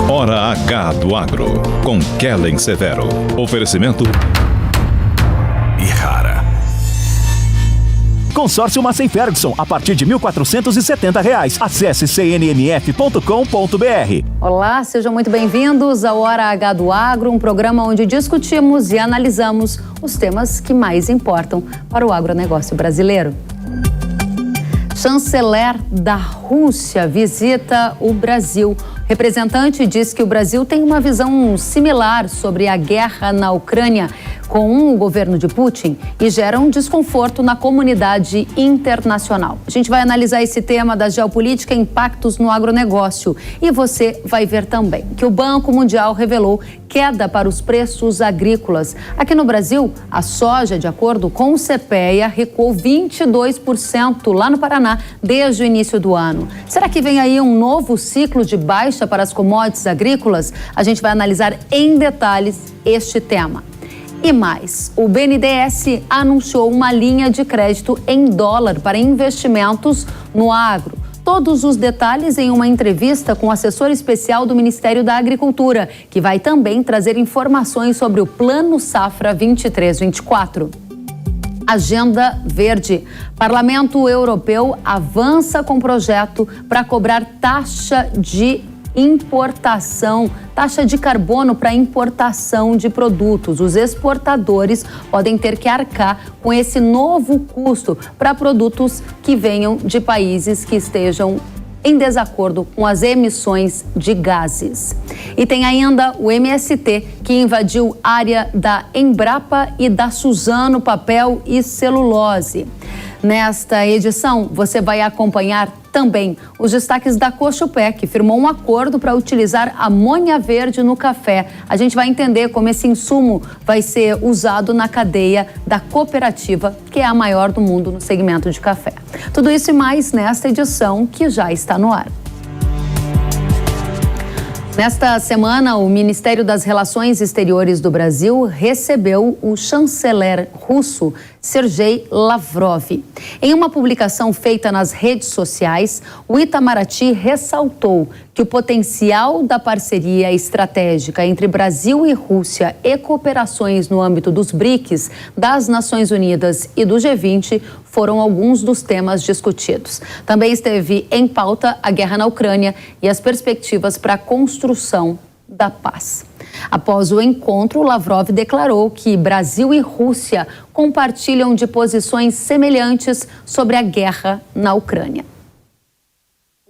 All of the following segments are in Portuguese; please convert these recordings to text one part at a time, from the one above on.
Hora H do Agro, com Kellen Severo. Oferecimento Ihara. Consórcio Massey Ferguson, a partir de R$ 1.470. Acesse cnmf.com.br. Olá, sejam muito bem-vindos ao Hora H do Agro, um programa onde discutimos e analisamos os temas que mais importam para o agronegócio brasileiro. Chanceler da Rússia visita o Brasil. O representante diz que o Brasil tem uma visão similar sobre a guerra na Ucrânia com o governo de Putin e gera um desconforto na comunidade internacional. A gente vai analisar esse tema da geopolítica e impactos no agronegócio. E você vai ver também que o Banco Mundial revelou queda para os preços agrícolas. Aqui no Brasil, a soja, de acordo com o CPEA, recuou 22% lá no Paraná desde o início do ano. Será que vem aí um novo ciclo de baixa para as commodities agrícolas? A gente vai analisar em detalhes este tema. E mais, o BNDES anunciou uma linha de crédito em dólar para investimentos no agro. Todos os detalhes em uma entrevista com o assessor especial do Ministério da Agricultura, que vai também trazer informações sobre o Plano Safra 23-24. Agenda Verde. Parlamento Europeu avança com projeto para cobrar taxa de carbono para importação de produtos. Os exportadores podem ter que arcar com esse novo custo para produtos que venham de países que estejam em desacordo com as emissões de gases. E tem ainda o MST, que invadiu área da Embrapa e da Suzano Papel e Celulose. Nesta edição, você vai acompanhar também os destaques da Cochupé, que firmou um acordo para utilizar amônia verde no café. A gente vai entender como esse insumo vai ser usado na cadeia da cooperativa, que é a maior do mundo no segmento de café. Tudo isso e mais nesta edição que já está no ar. Nesta semana, o Ministério das Relações Exteriores do Brasil recebeu o chanceler russo Sergei Lavrov. Em uma publicação feita nas redes sociais, o Itamaraty ressaltou que o potencial da parceria estratégica entre Brasil e Rússia e cooperações no âmbito dos BRICS, das Nações Unidas e do G20 foram alguns dos temas discutidos. Também esteve em pauta a guerra na Ucrânia e as perspectivas para a construção da paz. Após o encontro, Lavrov declarou que Brasil e Rússia compartilham de posições semelhantes sobre a guerra na Ucrânia.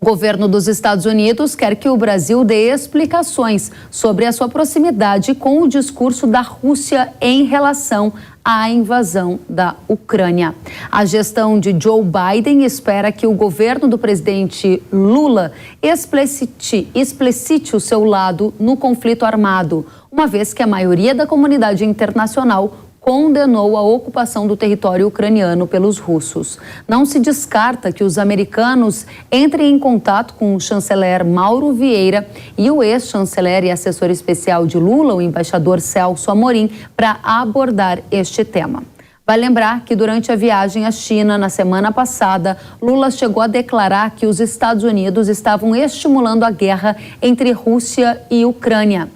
O governo dos Estados Unidos quer que o Brasil dê explicações sobre a sua proximidade com o discurso da Rússia em relação à invasão da Ucrânia. A gestão de Joe Biden espera que o governo do presidente Lula explicite o seu lado no conflito armado, uma vez que a maioria da comunidade internacional condenou a ocupação do território ucraniano pelos russos. Não se descarta que os americanos entrem em contato com o chanceler Mauro Vieira e o ex-chanceler e assessor especial de Lula, o embaixador Celso Amorim, para abordar este tema. Vale lembrar que durante a viagem à China, na semana passada, Lula chegou a declarar que os Estados Unidos estavam estimulando a guerra entre Rússia e Ucrânia.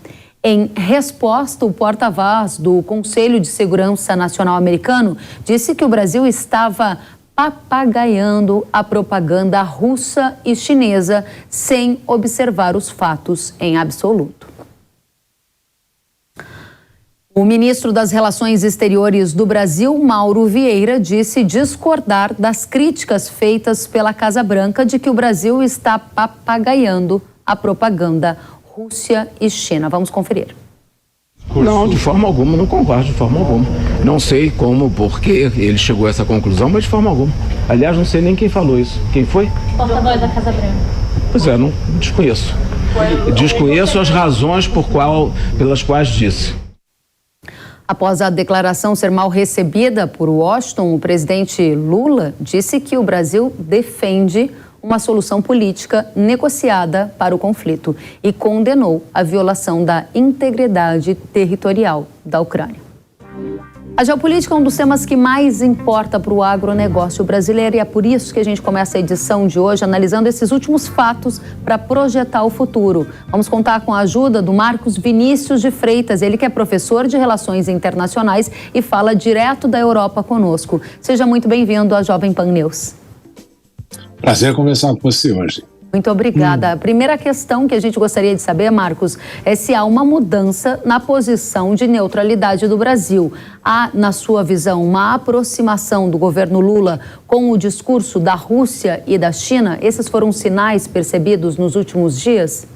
Em resposta, o porta-voz do Conselho de Segurança Nacional americano disse que o Brasil estava papagaiando a propaganda russa e chinesa sem observar os fatos em absoluto. O ministro das Relações Exteriores do Brasil, Mauro Vieira, disse discordar das críticas feitas pela Casa Branca de que o Brasil está papagaiando a propaganda Rússia e China. Vamos conferir. Não, de forma alguma, não concordo, de forma alguma. Não sei como, por que ele chegou a essa conclusão, mas de forma alguma. Aliás, não sei nem quem falou isso. Quem foi? Porta-voz da Casa Branca. Pois é, não desconheço. Desconheço as razões pelas quais disse. Após a declaração ser mal recebida por Washington, o presidente Lula disse que o Brasil defende uma solução política negociada para o conflito e condenou a violação da integridade territorial da Ucrânia. A geopolítica é um dos temas que mais importa para o agronegócio brasileiro e é por isso que a gente começa a edição de hoje analisando esses últimos fatos para projetar o futuro. Vamos contar com a ajuda do Marcos Vinícius de Freitas, ele que é professor de Relações Internacionais e fala direto da Europa conosco. Seja muito bem-vindo à Jovem Pan News. Prazer conversar com você hoje. Muito obrigada. A primeira questão que a gente gostaria de saber, Marcos, é se há uma mudança na posição de neutralidade do Brasil. Há, na sua visão, uma aproximação do governo Lula com o discurso da Rússia e da China? Esses foram sinais percebidos nos últimos dias?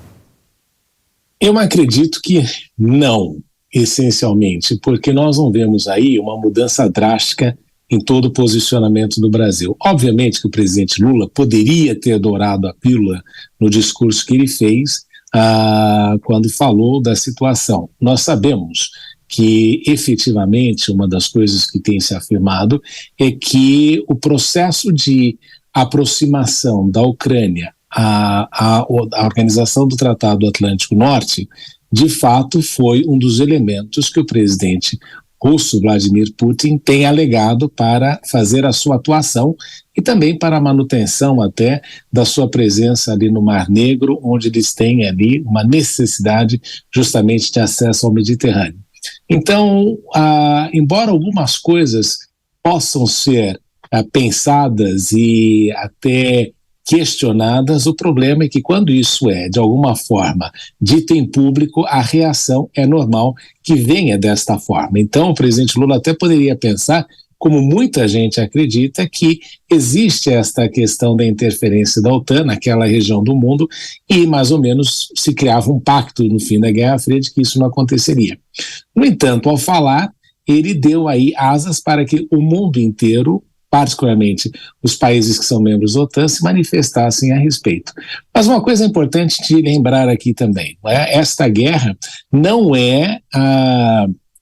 Eu acredito que não, essencialmente, porque nós não vemos aí uma mudança drástica em todo o posicionamento do Brasil. Obviamente que o presidente Lula poderia ter dourado a pílula no discurso que ele fez quando falou da situação. Nós sabemos que, efetivamente, uma das coisas que tem se afirmado é que o processo de aproximação da Ucrânia à Organização do Tratado Atlântico Norte, de fato, foi um dos elementos que o presidente russo Vladimir Putin tem alegado para fazer a sua atuação e também para a manutenção até da sua presença ali no Mar Negro, onde eles têm ali uma necessidade justamente de acesso ao Mediterrâneo. Então, embora algumas coisas possam ser pensadas e até questionadas, o problema é que quando isso é, de alguma forma, dito em público, a reação é normal que venha desta forma. Então, o presidente Lula até poderia pensar, como muita gente acredita, que existe esta questão da interferência da OTAN naquela região do mundo e, mais ou menos, se criava um pacto no fim da Guerra Fria de que isso não aconteceria. No entanto, ao falar, ele deu aí asas para que o mundo inteiro, particularmente os países que são membros da OTAN, se manifestassem a respeito. Mas uma coisa importante de lembrar aqui também, esta guerra não é,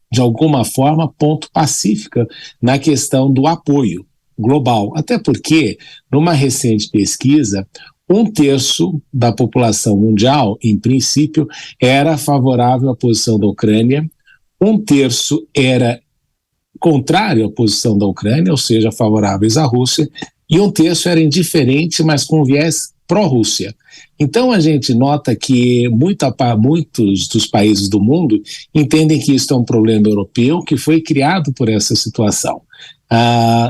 de alguma forma, ponto pacífico na questão do apoio global, até porque, numa recente pesquisa, 1/3 da população mundial, em princípio, era favorável à posição da Ucrânia, 1/3 era contrário à posição da Ucrânia, ou seja, favoráveis à Rússia, e 1/3 era indiferente, mas com viés pró-Rússia. Então a gente nota que muitos dos países do mundo entendem que isso é um problema europeu que foi criado por essa situação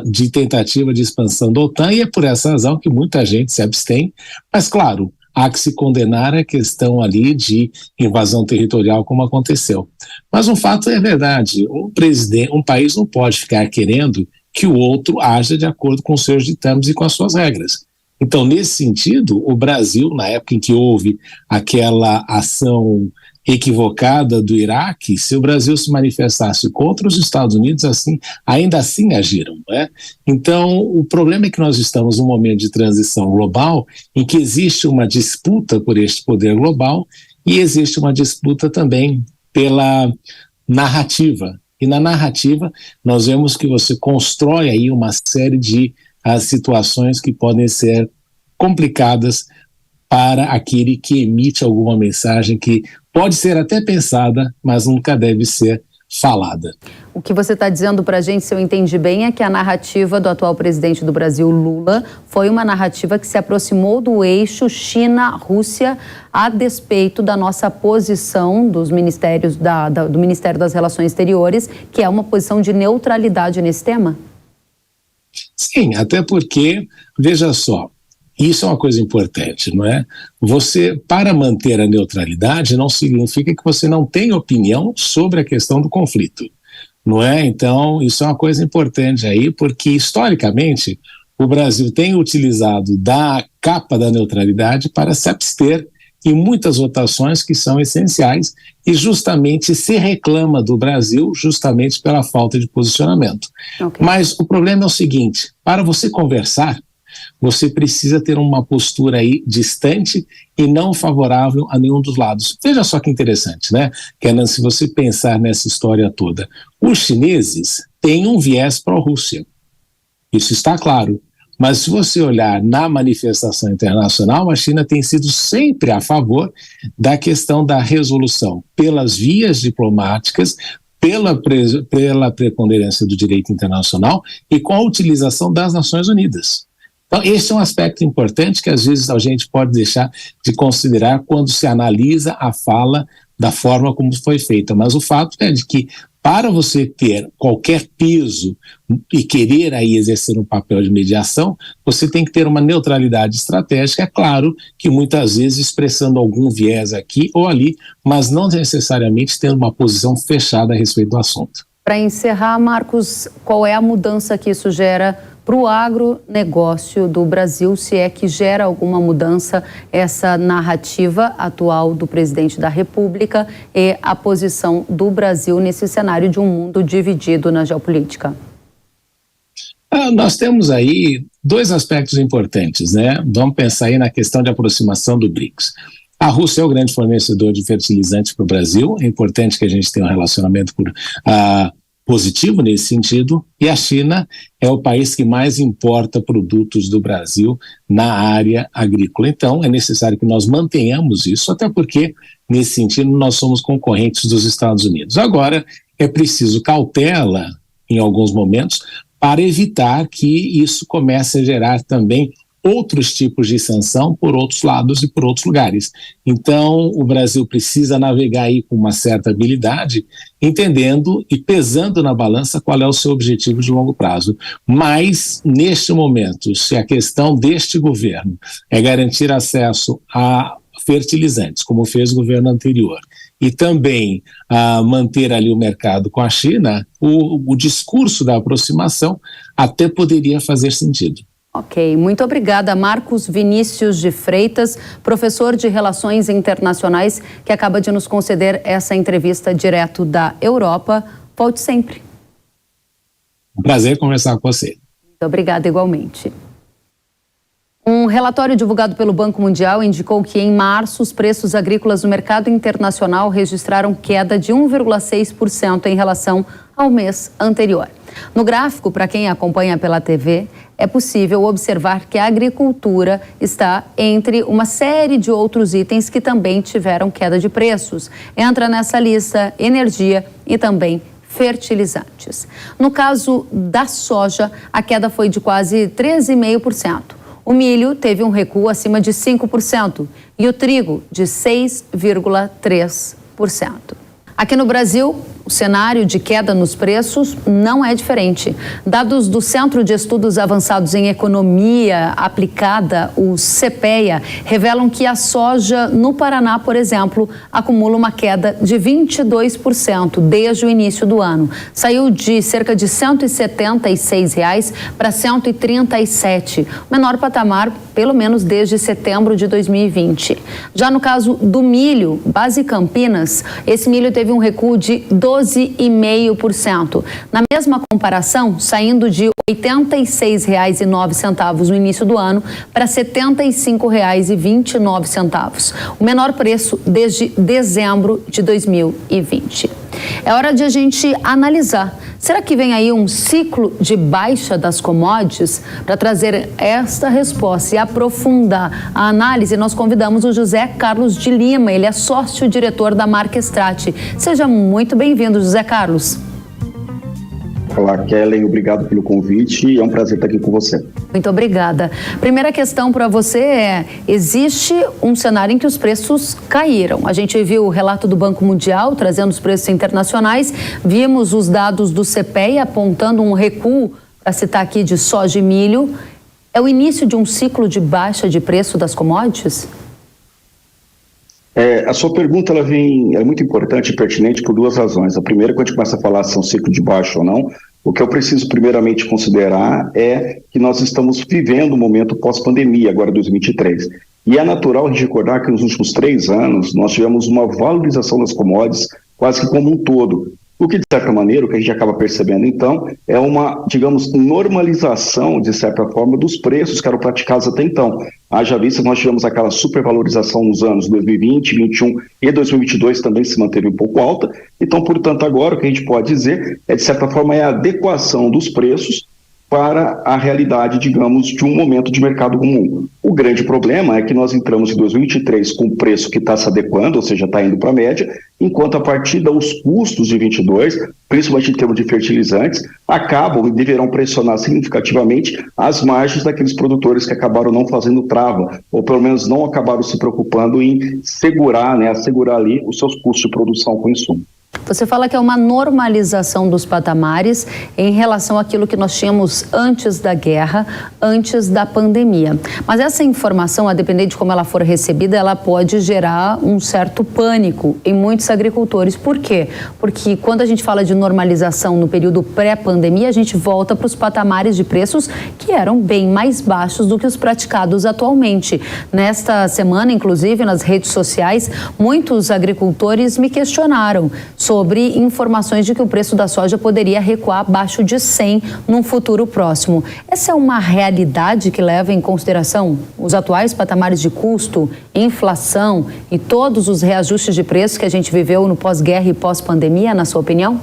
de tentativa de expansão da OTAN, e é por essa razão que muita gente se abstém, mas claro, há que se condenar a questão ali de invasão territorial como aconteceu. Mas um fato é verdade, um país não pode ficar querendo que o outro haja de acordo com os seus ditames e com as suas regras. Então, nesse sentido, o Brasil, na época em que houve aquela ação equivocada do Iraque, se o Brasil se manifestasse contra os Estados Unidos, ainda assim agiram, né? Então, o problema é que nós estamos num momento de transição global em que existe uma disputa por este poder global e existe uma disputa também pela narrativa. E na narrativa, nós vemos que você constrói aí uma série de situações que podem ser complicadas para aquele que emite alguma mensagem que pode ser até pensada, mas nunca deve ser falada. O que você está dizendo para a gente, se eu entendi bem, é que a narrativa do atual presidente do Brasil, Lula, foi uma narrativa que se aproximou do eixo China-Rússia a despeito da nossa posição dos ministérios do Ministério das Relações Exteriores, que é uma posição de neutralidade nesse tema? Sim, até porque, veja só, isso é uma coisa importante, não é? Você, para manter a neutralidade, não significa que você não tem opinião sobre a questão do conflito, não é? Então, isso é uma coisa importante aí, porque, historicamente, o Brasil tem utilizado da capa da neutralidade para se abster em muitas votações que são essenciais e justamente se reclama do Brasil justamente pela falta de posicionamento. Okay. Mas o problema é o seguinte, para você conversar, você precisa ter uma postura aí distante e não favorável a nenhum dos lados. Veja só que interessante, né? Kenan, se você pensar nessa história toda, os chineses têm um viés pró-Rússia. Isso está claro. Mas se você olhar na manifestação internacional, a China tem sido sempre a favor da questão da resolução pelas vias diplomáticas pela preponderância do direito internacional e com a utilização das Nações Unidas. Então, esse é um aspecto importante que às vezes a gente pode deixar de considerar quando se analisa a fala da forma como foi feita. Mas o fato é de que, para você ter qualquer peso e querer aí exercer um papel de mediação, você tem que ter uma neutralidade estratégica, é claro que muitas vezes expressando algum viés aqui ou ali, mas não necessariamente tendo uma posição fechada a respeito do assunto. Para encerrar, Marcos, qual é a mudança que isso gera para o agronegócio do Brasil, se é que gera alguma mudança essa narrativa atual do presidente da República e a posição do Brasil nesse cenário de um mundo dividido na geopolítica? Nós temos aí dois aspectos importantes, né? Vamos pensar aí na questão de aproximação do BRICS. A Rússia é o grande fornecedor de fertilizantes para o Brasil, é importante que a gente tenha um relacionamento positivo nesse sentido, e a China é o país que mais importa produtos do Brasil na área agrícola. Então, é necessário que nós mantenhamos isso, até porque, nesse sentido, nós somos concorrentes dos Estados Unidos. Agora, é preciso cautela, em alguns momentos, para evitar que isso comece a gerar também outros tipos de sanção por outros lados e por outros lugares. Então, o Brasil precisa navegar aí com uma certa habilidade, entendendo e pesando na balança qual é o seu objetivo de longo prazo. Mas, neste momento, se a questão deste governo é garantir acesso a fertilizantes, como fez o governo anterior, e também manter ali o mercado com a China, o discurso da aproximação até poderia fazer sentido. Ok, muito obrigada, Marcos Vinícius de Freitas, professor de Relações Internacionais, que acaba de nos conceder essa entrevista direto da Europa. Volte sempre. Um prazer conversar com você. Muito obrigada, igualmente. Um relatório divulgado pelo Banco Mundial indicou que em março os preços agrícolas no mercado internacional registraram queda de 1,6% em relação ao mês anterior. No gráfico, para quem acompanha pela TV, é possível observar que a agricultura está entre uma série de outros itens que também tiveram queda de preços. Entra nessa lista energia e também fertilizantes. No caso da soja, a queda foi de quase 13,5%. O milho teve um recuo acima de 5% e o trigo de 6,3%. Aqui no Brasil, o cenário de queda nos preços não é diferente. Dados do Centro de Estudos Avançados em Economia Aplicada, o CEPEA, revelam que a soja no Paraná, por exemplo, acumula uma queda de 22% desde o início do ano. Saiu de cerca de R$ 176 para R$ 137, o menor patamar, pelo menos desde setembro de 2020. Já no caso do milho, base Campinas, esse milho teve um recuo de 12,5%. Na mesma comparação, saindo de R$ 86,09 no início do ano para R$ 75,29, o menor preço desde dezembro de 2020. É hora de a gente analisar. Será que vem aí um ciclo de baixa das commodities? Para trazer esta resposta e aprofundar a análise, nós convidamos o José Carlos de Lima. Ele é sócio-diretor da Marquestrate. Seja muito bem-vindo, José Carlos. Olá, Kellen, obrigado pelo convite, é um prazer estar aqui com você. Muito obrigada. Primeira questão para você é, existe um cenário em que os preços caíram. A gente viu o relato do Banco Mundial trazendo os preços internacionais, vimos os dados do CEPEA apontando um recuo, para citar aqui, de soja e milho. É o início de um ciclo de baixa de preço das commodities? A sua pergunta é muito importante e pertinente por duas razões. A primeira, quando a gente começa a falar se é um ciclo de baixa ou não, o que eu preciso primeiramente considerar é que nós estamos vivendo um momento pós-pandemia, agora 2023. E é natural a gente recordar que nos últimos 3 anos nós tivemos uma valorização das commodities quase que como um todo. O que, de certa maneira, o que a gente acaba percebendo, então, é uma, digamos, normalização, de certa forma, dos preços que eram praticados até então. Haja vista que nós tivemos aquela supervalorização nos anos 2020, 2021 e 2022 também se manteve um pouco alta. Então, portanto, agora o que a gente pode dizer é, de certa forma, a adequação dos preços para a realidade, digamos, de um momento de mercado comum. O grande problema é que nós entramos em 2023 com o preço que está se adequando, ou seja, está indo para a média, enquanto a partir dos custos de 22, principalmente em termos de fertilizantes, acabam e deverão pressionar significativamente as margens daqueles produtores que acabaram não fazendo trava, ou pelo menos não acabaram se preocupando em segurar, assegurar ali os seus custos de produção com insumo. Você fala que é uma normalização dos patamares em relação àquilo que nós tínhamos antes da guerra, antes da pandemia. Mas essa informação, a depender de como ela for recebida, ela pode gerar um certo pânico em muitos agricultores. Por quê? Porque quando a gente fala de normalização no período pré-pandemia, a gente volta para os patamares de preços que eram bem mais baixos do que os praticados atualmente. Nesta semana, inclusive, nas redes sociais, muitos agricultores me questionaram sobre informações de que o preço da soja poderia recuar abaixo de 100 num futuro próximo. Essa é uma realidade que leva em consideração os atuais patamares de custo, inflação e todos os reajustes de preço que a gente viveu no pós-guerra e pós-pandemia, na sua opinião?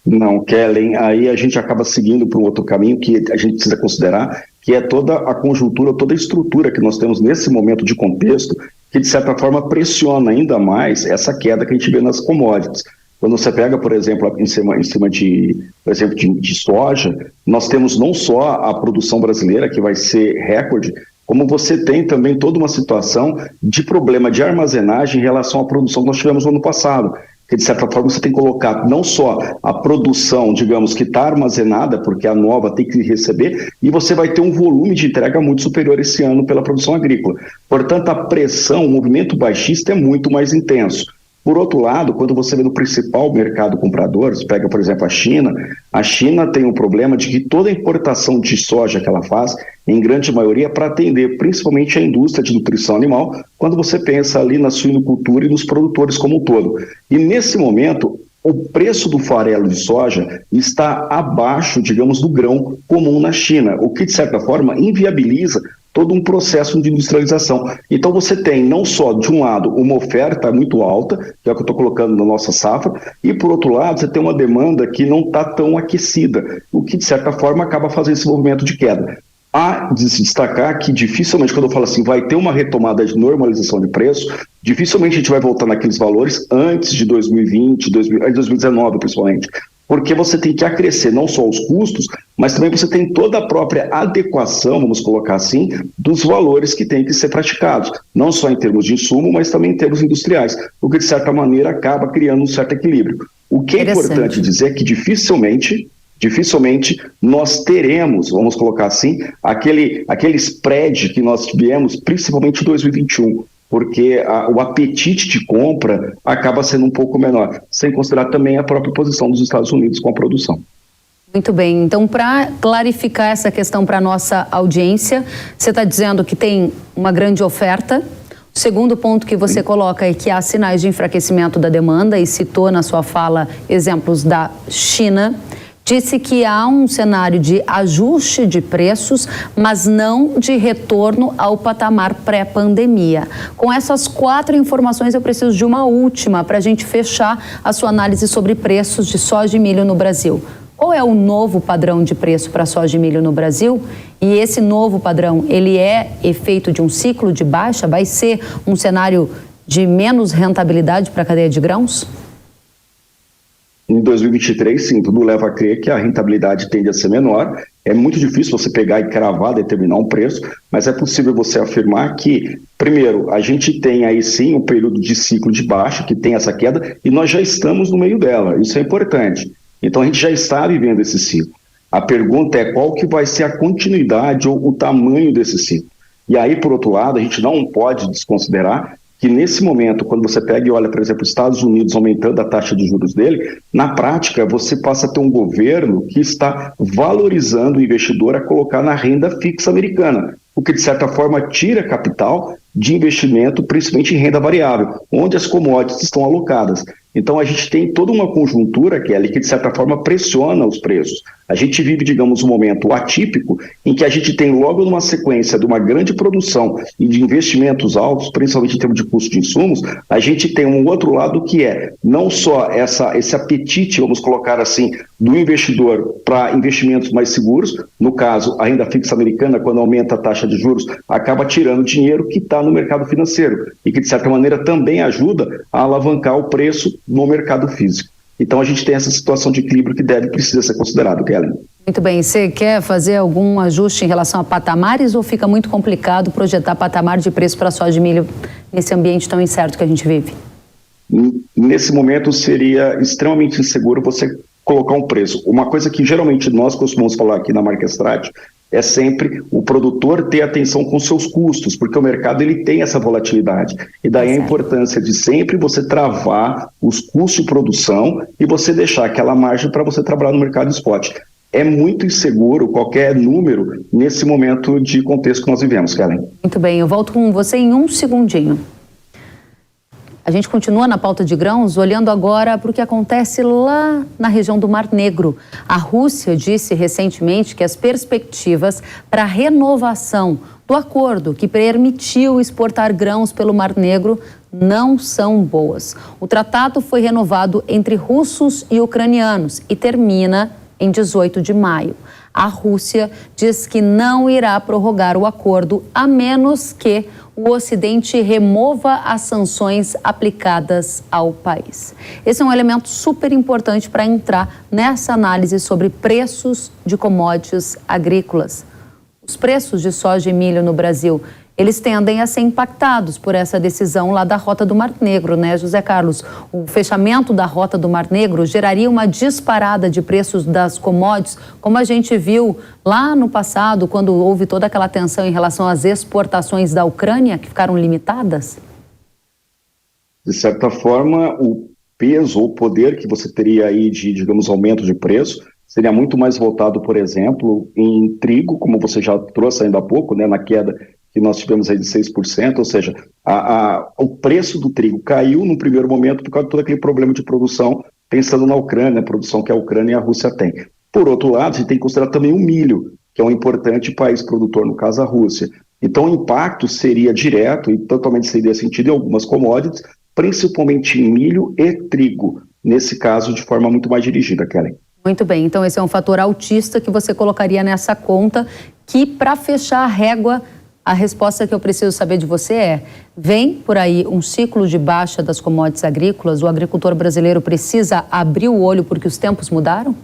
Não, Kellen, aí a gente acaba seguindo para um outro caminho que a gente precisa considerar, que é toda a conjuntura, toda a estrutura que nós temos nesse momento de contexto, que de certa forma pressiona ainda mais essa queda que a gente vê nas commodities. Quando você pega, por exemplo, em cima de soja, nós temos não só a produção brasileira, que vai ser recorde, como você tem também toda uma situação de problema de armazenagem em relação à produção que nós tivemos no ano passado. Que de certa forma você tem que colocar não só a produção, digamos, que está armazenada, porque a nova tem que receber, e você vai ter um volume de entrega muito superior esse ano pela produção agrícola. Portanto, a pressão, o movimento baixista é muito mais intenso. Por outro lado, quando você vê no principal mercado comprador, você pega, por exemplo, a China tem um problema de que toda a importação de soja que ela faz, em grande maioria, é para atender principalmente a indústria de nutrição animal, quando você pensa ali na suinocultura e nos produtores como um todo. E nesse momento, o preço do farelo de soja está abaixo, digamos, do grão comum na China, o que, de certa forma, inviabiliza todo um processo de industrialização. Então você tem não só, de um lado, uma oferta muito alta, que é o que eu estou colocando na nossa safra, e por outro lado você tem uma demanda que não está tão aquecida, o que de certa forma acaba fazendo esse movimento de queda. Há de se destacar que dificilmente, quando eu falo assim, vai ter uma retomada de normalização de preço, dificilmente a gente vai voltar naqueles valores antes de 2020, 2019 principalmente, porque você tem que acrescer não só os custos, mas também você tem toda a própria adequação, vamos colocar assim, dos valores que têm que ser praticados, não só em termos de insumo, mas também em termos industriais, o que de certa maneira acaba criando um certo equilíbrio. O que é importante dizer é que dificilmente nós teremos, vamos colocar assim, aquele spread que nós tivemos, principalmente em 2021, porque o apetite de compra acaba sendo um pouco menor, sem considerar também a própria posição dos Estados Unidos com a produção. Muito bem, então para clarificar essa questão para a nossa audiência, você está dizendo que tem uma grande oferta. O segundo ponto que você coloca é que há sinais de enfraquecimento da demanda e citou na sua fala exemplos da China. Disse que há um cenário de ajuste de preços, mas não de retorno ao patamar pré-pandemia. Com essas 4 informações, eu preciso de uma última para a gente fechar a sua análise sobre preços de soja e milho no Brasil. Qual é o novo padrão de preço para soja e milho no Brasil? E esse novo padrão, ele é efeito de um ciclo de baixa? Vai ser um cenário de menos rentabilidade para a cadeia de grãos? Em 2023, sim, tudo leva a crer que a rentabilidade tende a ser menor. É muito difícil você pegar e cravar, determinar um preço, mas é possível você afirmar que, primeiro, a gente tem aí sim um período de ciclo de baixa, que tem essa queda, e nós já estamos no meio dela. Isso é importante. Então a gente já está vivendo esse ciclo. A pergunta é qual que vai ser a continuidade ou o tamanho desse ciclo. E aí, por outro lado, a gente não pode desconsiderar que nesse momento, quando você pega e olha, por exemplo, os Estados Unidos aumentando a taxa de juros dele, na prática você passa a ter um governo que está valorizando o investidor a colocar na renda fixa americana, o que de certa forma tira capital de investimento, principalmente em renda variável, onde as commodities estão alocadas. Então a gente tem toda uma conjuntura, Kelly, que de certa forma pressiona os preços. A gente vive, digamos, um momento atípico em que a gente tem logo numa sequência de uma grande produção e de investimentos altos, principalmente em termos de custo de insumos, a gente tem um outro lado que é não só esse apetite, vamos colocar assim, do investidor para investimentos mais seguros, no caso, a renda fixa americana, quando aumenta a taxa de juros, acaba tirando dinheiro que está no mercado financeiro e que, de certa maneira, também ajuda a alavancar o preço no mercado físico. Então, a gente tem essa situação de equilíbrio que precisa ser considerado, Kellen. Muito bem. Você quer fazer algum ajuste em relação a patamares ou fica muito complicado projetar patamar de preço para a soja de milho nesse ambiente tão incerto que a gente vive? Nesse momento, seria extremamente inseguro você colocar um preço. Uma coisa que geralmente nós costumamos falar aqui na Marquestrate é sempre o produtor ter atenção com seus custos, porque o mercado ele tem essa volatilidade. E daí a importância de sempre você travar os custos de produção e você deixar aquela margem para você trabalhar no mercado spot. É muito inseguro qualquer número nesse momento de contexto que nós vivemos, Kellen. Muito bem, eu volto com você em um segundinho. A gente continua na pauta de grãos, olhando agora para o que acontece lá na região do Mar Negro. A Rússia disse recentemente que as perspectivas para a renovação do acordo que permitiu exportar grãos pelo Mar Negro não são boas. O tratado foi renovado entre russos e ucranianos e termina em 18 de maio. A Rússia diz que não irá prorrogar o acordo a menos que o Ocidente remova as sanções aplicadas ao país. Esse é um elemento super importante para entrar nessa análise sobre preços de commodities agrícolas. Os preços de soja e milho no Brasil, eles tendem a ser impactados por essa decisão lá da Rota do Mar Negro, né, José Carlos? O fechamento da Rota do Mar Negro geraria uma disparada de preços das commodities, como a gente viu lá no passado, quando houve toda aquela tensão em relação às exportações da Ucrânia, que ficaram limitadas? De certa forma, o peso ou poder que você teria aí de, digamos, aumento de preço seria muito mais voltado, por exemplo, em trigo, como você já trouxe ainda há pouco, né, na queda que nós tivemos aí de 6%, ou seja, o preço do trigo caiu no primeiro momento por causa de todo aquele problema de produção, pensando na Ucrânia, a produção que a Ucrânia e a Rússia têm. Por outro lado, a gente tem que considerar também o milho, que é um importante país produtor, no caso a Rússia. Então o impacto seria direto e totalmente seria sentido em algumas commodities, principalmente em milho e trigo, nesse caso de forma muito mais dirigida, Kellen. Muito bem, então esse é um fator altista que você colocaria nessa conta, que para fechar a régua, a resposta que eu preciso saber de você é: vem por aí um ciclo de baixa das commodities agrícolas? O agricultor brasileiro precisa abrir o olho porque os tempos mudaram?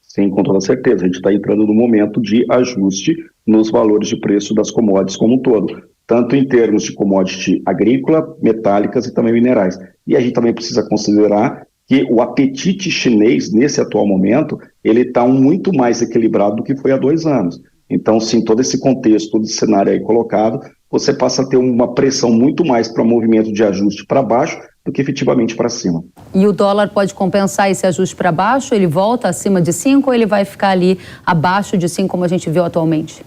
Sim, com toda certeza. A gente está entrando no momento de ajuste nos valores de preço das commodities como um todo, tanto em termos de commodity agrícola, metálicas e também minerais. E a gente também precisa considerar que o apetite chinês, nesse atual momento, ele está muito mais equilibrado do que foi há 2 anos. Então, sim, todo esse contexto, todo esse cenário aí colocado, você passa a ter uma pressão muito mais para movimento de ajuste para baixo do que efetivamente para cima. E o dólar pode compensar esse ajuste para baixo? Ele volta acima de 5 ou ele vai ficar ali abaixo de 5, como a gente viu atualmente?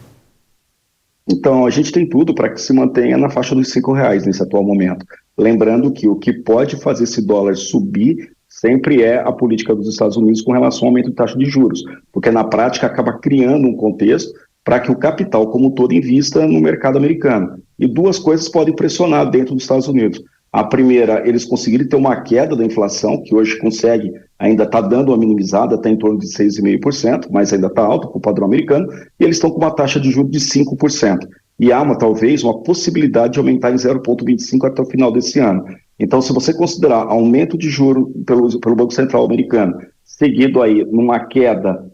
Então, a gente tem tudo para que se mantenha na faixa dos R$5 nesse atual momento. Lembrando que o que pode fazer esse dólar subir sempre é a política dos Estados Unidos com relação ao aumento de taxa de juros, porque na prática acaba criando um contexto para que o capital como um todo invista no mercado americano. E 2 coisas podem pressionar dentro dos Estados Unidos. A primeira, eles conseguirem ter uma queda da inflação, que hoje consegue, ainda está dando uma minimizada, está em torno de 6,5%, mas ainda está alto para o padrão americano, e eles estão com uma taxa de juros de 5%. E há talvez uma possibilidade de aumentar em 0,25% até o final desse ano. Então, se você considerar aumento de juros pelo Banco Central americano, seguido aí numa queda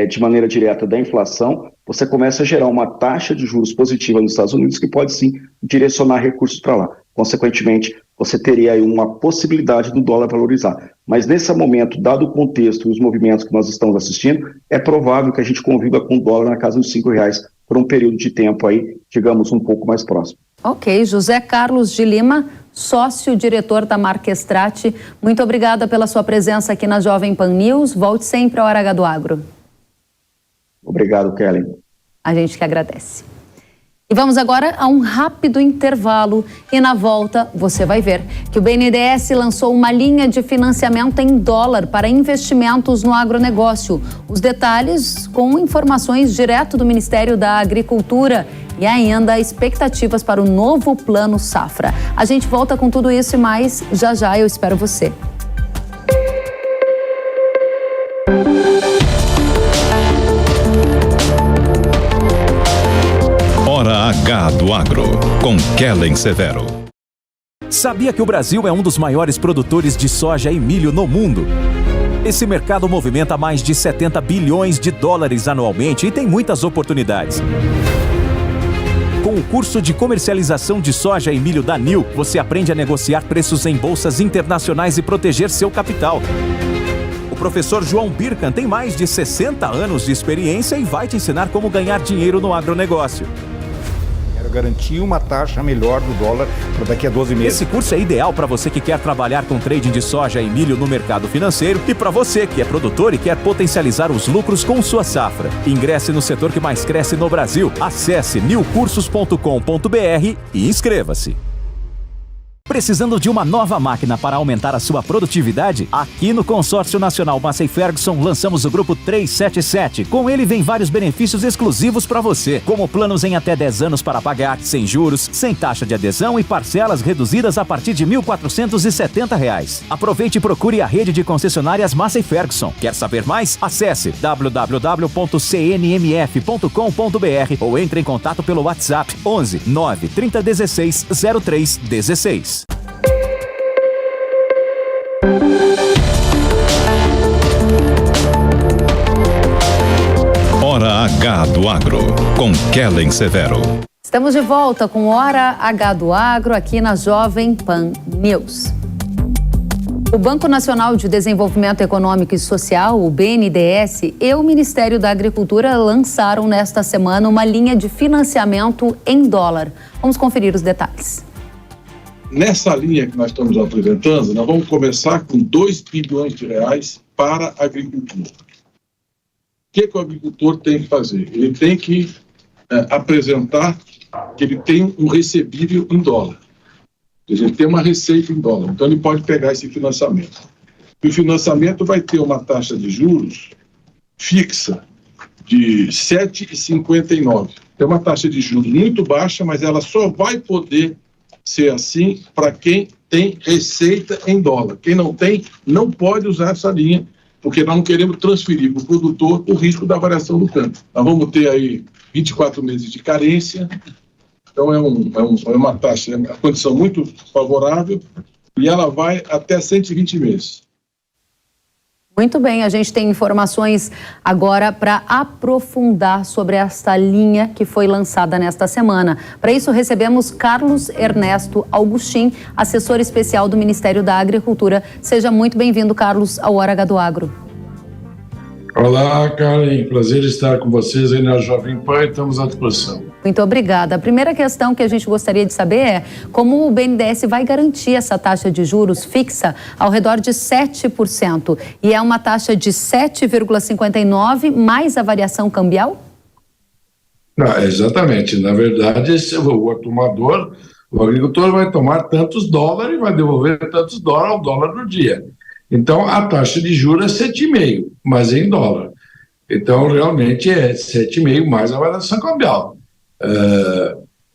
de maneira direta da inflação, você começa a gerar uma taxa de juros positiva nos Estados Unidos que pode sim direcionar recursos para lá. Consequentemente, você teria aí uma possibilidade do dólar valorizar. Mas nesse momento, dado o contexto e os movimentos que nós estamos assistindo, é provável que a gente conviva com o dólar na casa dos R$5 por um período de tempo aí, digamos, um pouco mais próximo. Ok, José Carlos de Lima, sócio-diretor da Marquestrate, muito obrigada pela sua presença aqui na Jovem Pan News. Volte sempre ao Hora H do Agro. Obrigado, Kellen. A gente que agradece. E vamos agora a um rápido intervalo e na volta você vai ver que o BNDES lançou uma linha de financiamento em dólar para investimentos no agronegócio. Os detalhes com informações direto do Ministério da Agricultura e ainda expectativas para o novo Plano Safra. A gente volta com tudo isso e mais já já, eu espero você. Hora H do Agro, com Kellen Severo. Sabia que o Brasil é um dos maiores produtores de soja e milho no mundo? Esse mercado movimenta mais de 70 bilhões de dólares anualmente e tem muitas oportunidades. Com o curso de comercialização de soja e milho da NIL, você aprende a negociar preços em bolsas internacionais e proteger seu capital. O professor João Birkan tem mais de 60 anos de experiência e vai te ensinar como ganhar dinheiro no agronegócio. Garantir uma taxa melhor do dólar para daqui a 12 meses. Esse curso é ideal para você que quer trabalhar com trading de soja e milho no mercado financeiro e para você que é produtor e quer potencializar os lucros com sua safra. Ingresse no setor que mais cresce no Brasil. Acesse nilcursos.com.br e inscreva-se. Precisando de uma nova máquina para aumentar a sua produtividade? Aqui no Consórcio Nacional Massey Ferguson lançamos o Grupo 377. Com ele vem vários benefícios exclusivos para você, como planos em até 10 anos para pagar, sem juros, sem taxa de adesão e parcelas reduzidas a partir de R$ 1.470. Aproveite e procure a rede de concessionárias Massey Ferguson. Quer saber mais? Acesse www.cnmf.com.br ou entre em contato pelo WhatsApp 11 9 3016 0316. Hora H do Agro, com Kellen Severo. Estamos de volta com Hora H do Agro aqui na Jovem Pan News. O Banco Nacional de Desenvolvimento Econômico e Social, o BNDES, e o Ministério da Agricultura lançaram nesta semana uma linha de financiamento em dólar. Vamos conferir os detalhes. Nessa linha que nós estamos apresentando, nós vamos começar com 2 bilhões de reais para a agricultura. O que o agricultor tem que fazer? Ele tem que apresentar que ele tem um recebível em dólar. Ele tem uma receita em dólar. Então, ele pode pegar esse financiamento. E o financiamento vai ter uma taxa de juros fixa de 7,59. É uma taxa de juros muito baixa, mas ela só vai poder ser assim para quem tem receita em dólar. Quem não tem, não pode usar essa linha, porque nós não queremos transferir para o produtor o risco da variação do câmbio. Nós vamos ter aí 24 meses de carência, então é uma taxa, é uma condição muito favorável e ela vai até 120 meses. Muito bem, a gente tem informações agora para aprofundar sobre esta linha que foi lançada nesta semana. Para isso, recebemos Carlos Ernesto Augustin, assessor especial do Ministério da Agricultura. Seja muito bem-vindo, Carlos, ao Hora H do Agro. Olá, Karen. Prazer estar com vocês aí na Jovem Pan. Estamos à disposição. Muito obrigada. A primeira questão que a gente gostaria de saber é como o BNDES vai garantir essa taxa de juros fixa ao redor de 7%. E é uma taxa de 7,59 mais a variação cambial? Não, exatamente. Na verdade, o agricultor vai tomar tantos dólares e vai devolver tantos dólares ao dólar no dia. Então, a taxa de juros é 7,5, mas em dólar. Então, realmente é 7,5 mais a variação cambial.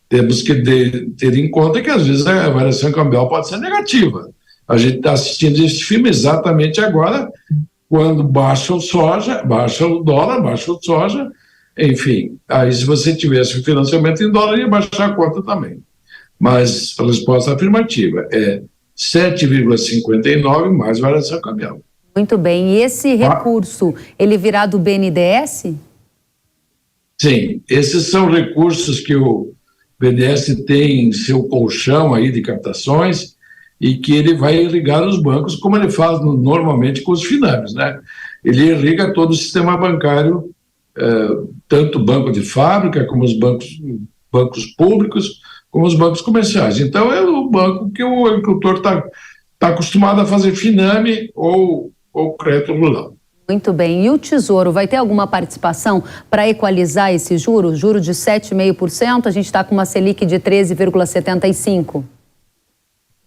Temos que ter em conta que, às vezes, a variação cambial pode ser negativa. A gente está assistindo esse filme exatamente agora, quando baixa o soja, baixa o dólar, baixa o soja, enfim. Aí, se você tivesse o financiamento em dólar, ia baixar a conta também. Mas a resposta afirmativa é 7,59 mais variação cambial. Muito bem. E esse recurso, ele virá do BNDES? Sim, esses são recursos que o BNDES tem em seu colchão aí de captações e que ele vai irrigar os bancos, como ele faz normalmente com os FINAMES, né? Ele irriga todo o sistema bancário, tanto o banco de fábrica, como os bancos públicos, como os bancos comerciais. Então, é o banco que o agricultor está acostumado a fazer FINAME ou crédito rural. Muito bem. E o Tesouro vai ter alguma participação para equalizar esse juro? Juro de 7,5%, a gente está com uma Selic de 13,75%.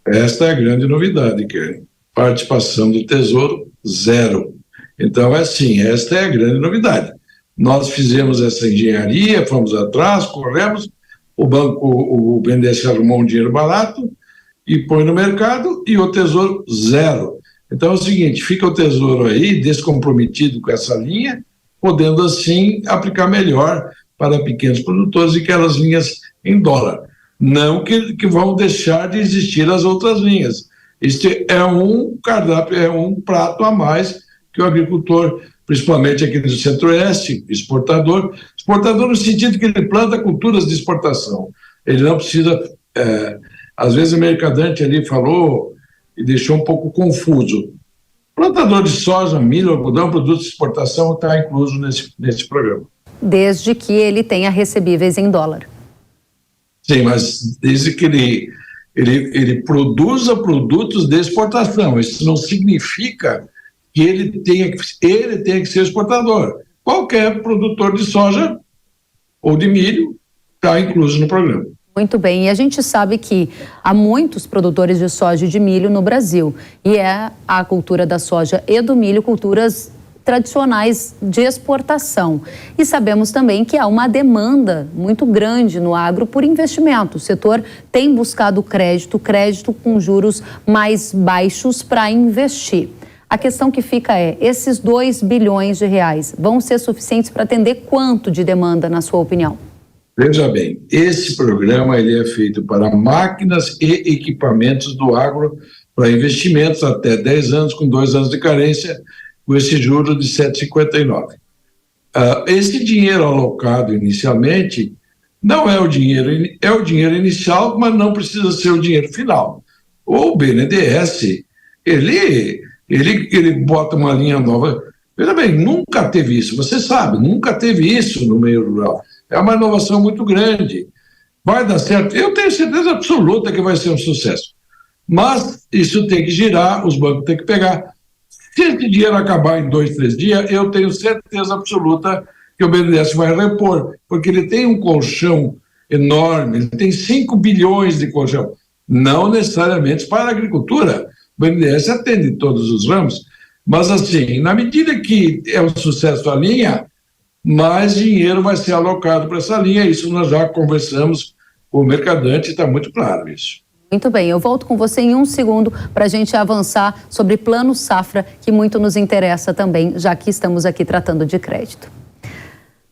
Esta é a grande novidade, Karen. Participação do Tesouro, 0. Então, é assim, esta é a grande novidade. Nós fizemos essa engenharia, fomos atrás, corremos, o BNDES arrumou um dinheiro barato e põe no mercado, e o Tesouro, 0. Então é o seguinte, fica o Tesouro aí descomprometido com essa linha, podendo assim aplicar melhor para pequenos produtores e aquelas linhas em dólar. Não que vão deixar de existir as outras linhas. Este é um cardápio, é um prato a mais que o agricultor, principalmente aqui do Centro-Oeste, exportador no sentido que ele planta culturas de exportação. Ele não precisa, às vezes o mercadante ali falou e deixou um pouco confuso. Plantador de soja, milho, algodão, produtos de exportação está incluso nesse programa. Desde que ele tenha recebíveis em dólar. Sim, mas desde que ele produza produtos de exportação. Isso não significa que ele tenha que ser exportador. Qualquer produtor de soja ou de milho está incluso no programa. Muito bem, e a gente sabe que há muitos produtores de soja e de milho no Brasil, e é a cultura da soja e do milho culturas tradicionais de exportação. E sabemos também que há uma demanda muito grande no agro por investimento. O setor tem buscado crédito com juros mais baixos para investir. A questão que fica é, esses 2 bilhões de reais vão ser suficientes para atender quanto de demanda, na sua opinião? Veja bem, esse programa ele é feito para máquinas e equipamentos do agro para investimentos até 10 anos, com 2 anos de carência, com esse juro de 7,59. Esse dinheiro alocado inicialmente não é o dinheiro inicial, mas não precisa ser o dinheiro final. O BNDES, ele bota uma linha nova. Veja bem, nunca teve isso, você sabe, nunca teve isso no meio rural. É uma inovação muito grande. Vai dar certo? Eu tenho certeza absoluta que vai ser um sucesso. Mas isso tem que girar, os bancos têm que pegar. Se esse dinheiro acabar em 2, 3 dias, eu tenho certeza absoluta que o BNDES vai repor, porque ele tem um colchão enorme, ele tem 5 bilhões de colchão, não necessariamente para a agricultura. O BNDES atende todos os ramos, mas assim, na medida que é um sucesso a linha, mais dinheiro vai ser alocado para essa linha. Isso nós já conversamos com o mercadante, está muito claro isso. Muito bem, eu volto com você em um segundo para a gente avançar sobre Plano Safra, que muito nos interessa também, já que estamos aqui tratando de crédito.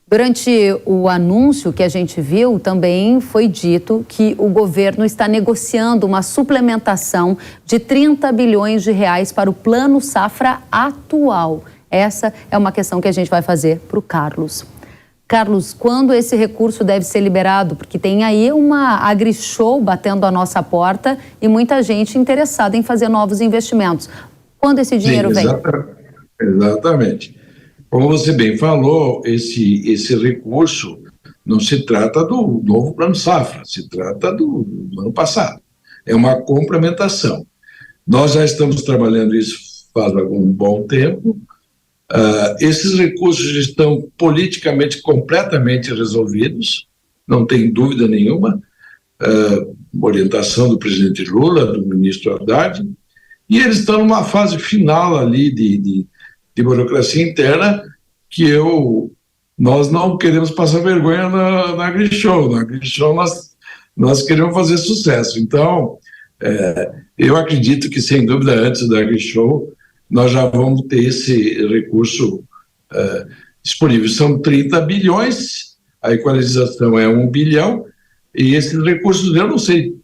Durante o anúncio que a gente viu, também foi dito que o governo está negociando uma suplementação de 30 bilhões de reais para o Plano Safra atual. Essa é uma questão que a gente vai fazer para o Carlos. Carlos, quando esse recurso deve ser liberado? Porque tem aí uma AgriShow batendo a nossa porta e muita gente interessada em fazer novos investimentos. Quando esse dinheiro vem? Exatamente. Como você bem falou, esse recurso não se trata do novo Plano Safra, se trata do ano passado. É uma complementação. Nós já estamos trabalhando isso faz algum bom tempo. Esses recursos estão politicamente completamente resolvidos, não tem dúvida nenhuma, orientação do presidente Lula, do ministro Haddad, e eles estão numa fase final ali de burocracia interna que nós não queremos passar vergonha na AgriShow. Na AgriShow nós queremos fazer sucesso. Então, eu acredito que, sem dúvida, antes da AgriShow, nós já vamos ter esse recurso disponível. São 30 bilhões, a equalização é 1 bilhão, e esses recursos, eu não sei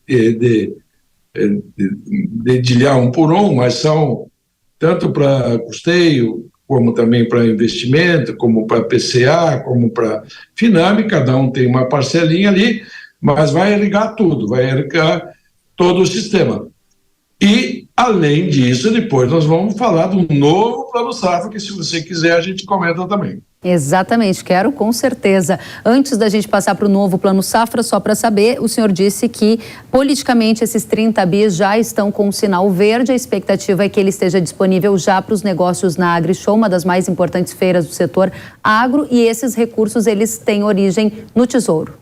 dedilhar um por um, mas são tanto para custeio, como também para investimento, como para PCA, como para Finame, cada um tem uma parcelinha ali, mas vai irrigar tudo, vai irrigar todo o sistema. E, além disso, depois nós vamos falar do novo Plano Safra, que se você quiser a gente comenta também. Exatamente, quero com certeza. Antes da gente passar para o novo Plano Safra, só para saber, o senhor disse que politicamente esses 30 bis já estão com um sinal verde. A expectativa é que ele esteja disponível já para os negócios na AgriShow, uma das mais importantes feiras do setor agro, e esses recursos eles têm origem no Tesouro.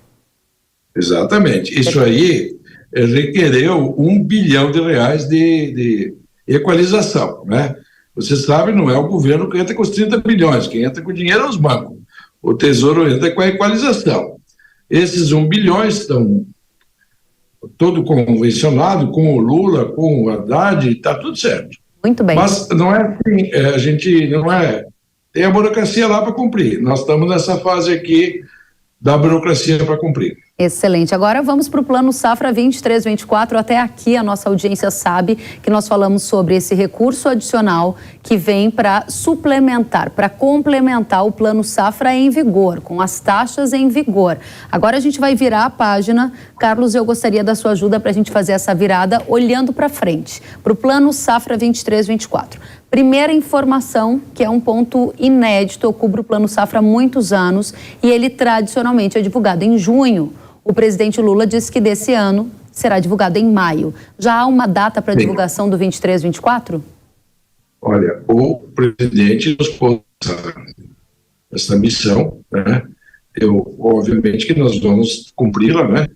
Exatamente. Isso aí requereu R$1 bilhão de equalização, né? Você sabe, não é o governo que entra com os 30 bilhões, quem entra com o dinheiro é os bancos. O Tesouro entra com a equalização. Esses 1 bilhão estão todo convencionado com o Lula, com o Haddad, está tudo certo. Muito bem. Mas não é assim, a gente não é... Tem a burocracia lá para cumprir. Nós estamos nessa fase aqui da burocracia para cumprir. Excelente. Agora vamos para o Plano Safra 23-24. Até aqui a nossa audiência sabe que nós falamos sobre esse recurso adicional que vem para suplementar, para complementar o Plano Safra em vigor, com as taxas em vigor. Agora a gente vai virar a página. Carlos, eu gostaria da sua ajuda para a gente fazer essa virada olhando para frente, para o Plano Safra 23-24. Primeira informação, que é um ponto inédito, eu cubro o Plano Safra há muitos anos e ele tradicionalmente é divulgado em junho. O presidente Lula disse que desse ano será divulgado em maio. Já há uma data para a divulgação do 23-24? Olha, o presidente nos pôs essa missão, né? Obviamente que nós vamos cumpri-la, né?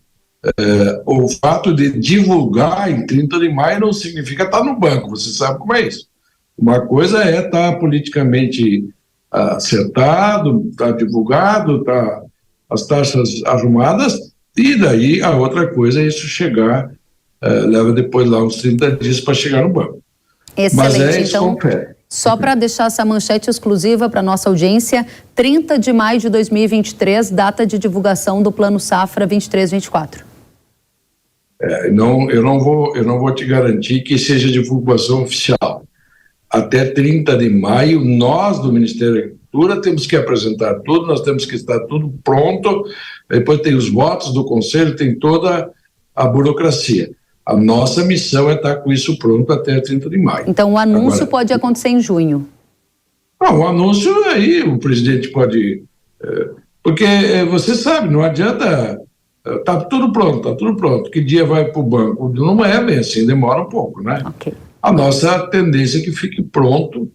O fato de divulgar em 30 de maio não significa estar no banco, você sabe como é isso. Uma coisa é estar politicamente acertado, estar divulgado, estar as taxas arrumadas, e daí a outra coisa é isso chegar, leva depois lá uns 30 dias para chegar no banco. Excelente. Mas isso então, confere. Só para deixar essa manchete exclusiva para nossa audiência, 30 de maio de 2023, data de divulgação do Plano Safra 23-24. Eu não vou te garantir que seja divulgação oficial. Até 30 de maio, nós do Ministério da Agricultura temos que apresentar tudo, nós temos que estar tudo pronto, depois tem os votos do Conselho, tem toda a burocracia. A nossa missão é estar com isso pronto até 30 de maio. Então o anúncio pode acontecer em junho? Não, o anúncio aí o presidente pode... porque você sabe, não adianta... Está tudo pronto. Que dia vai para o banco? Não é bem assim, demora um pouco, né? Ok. A nossa tendência é que fique pronto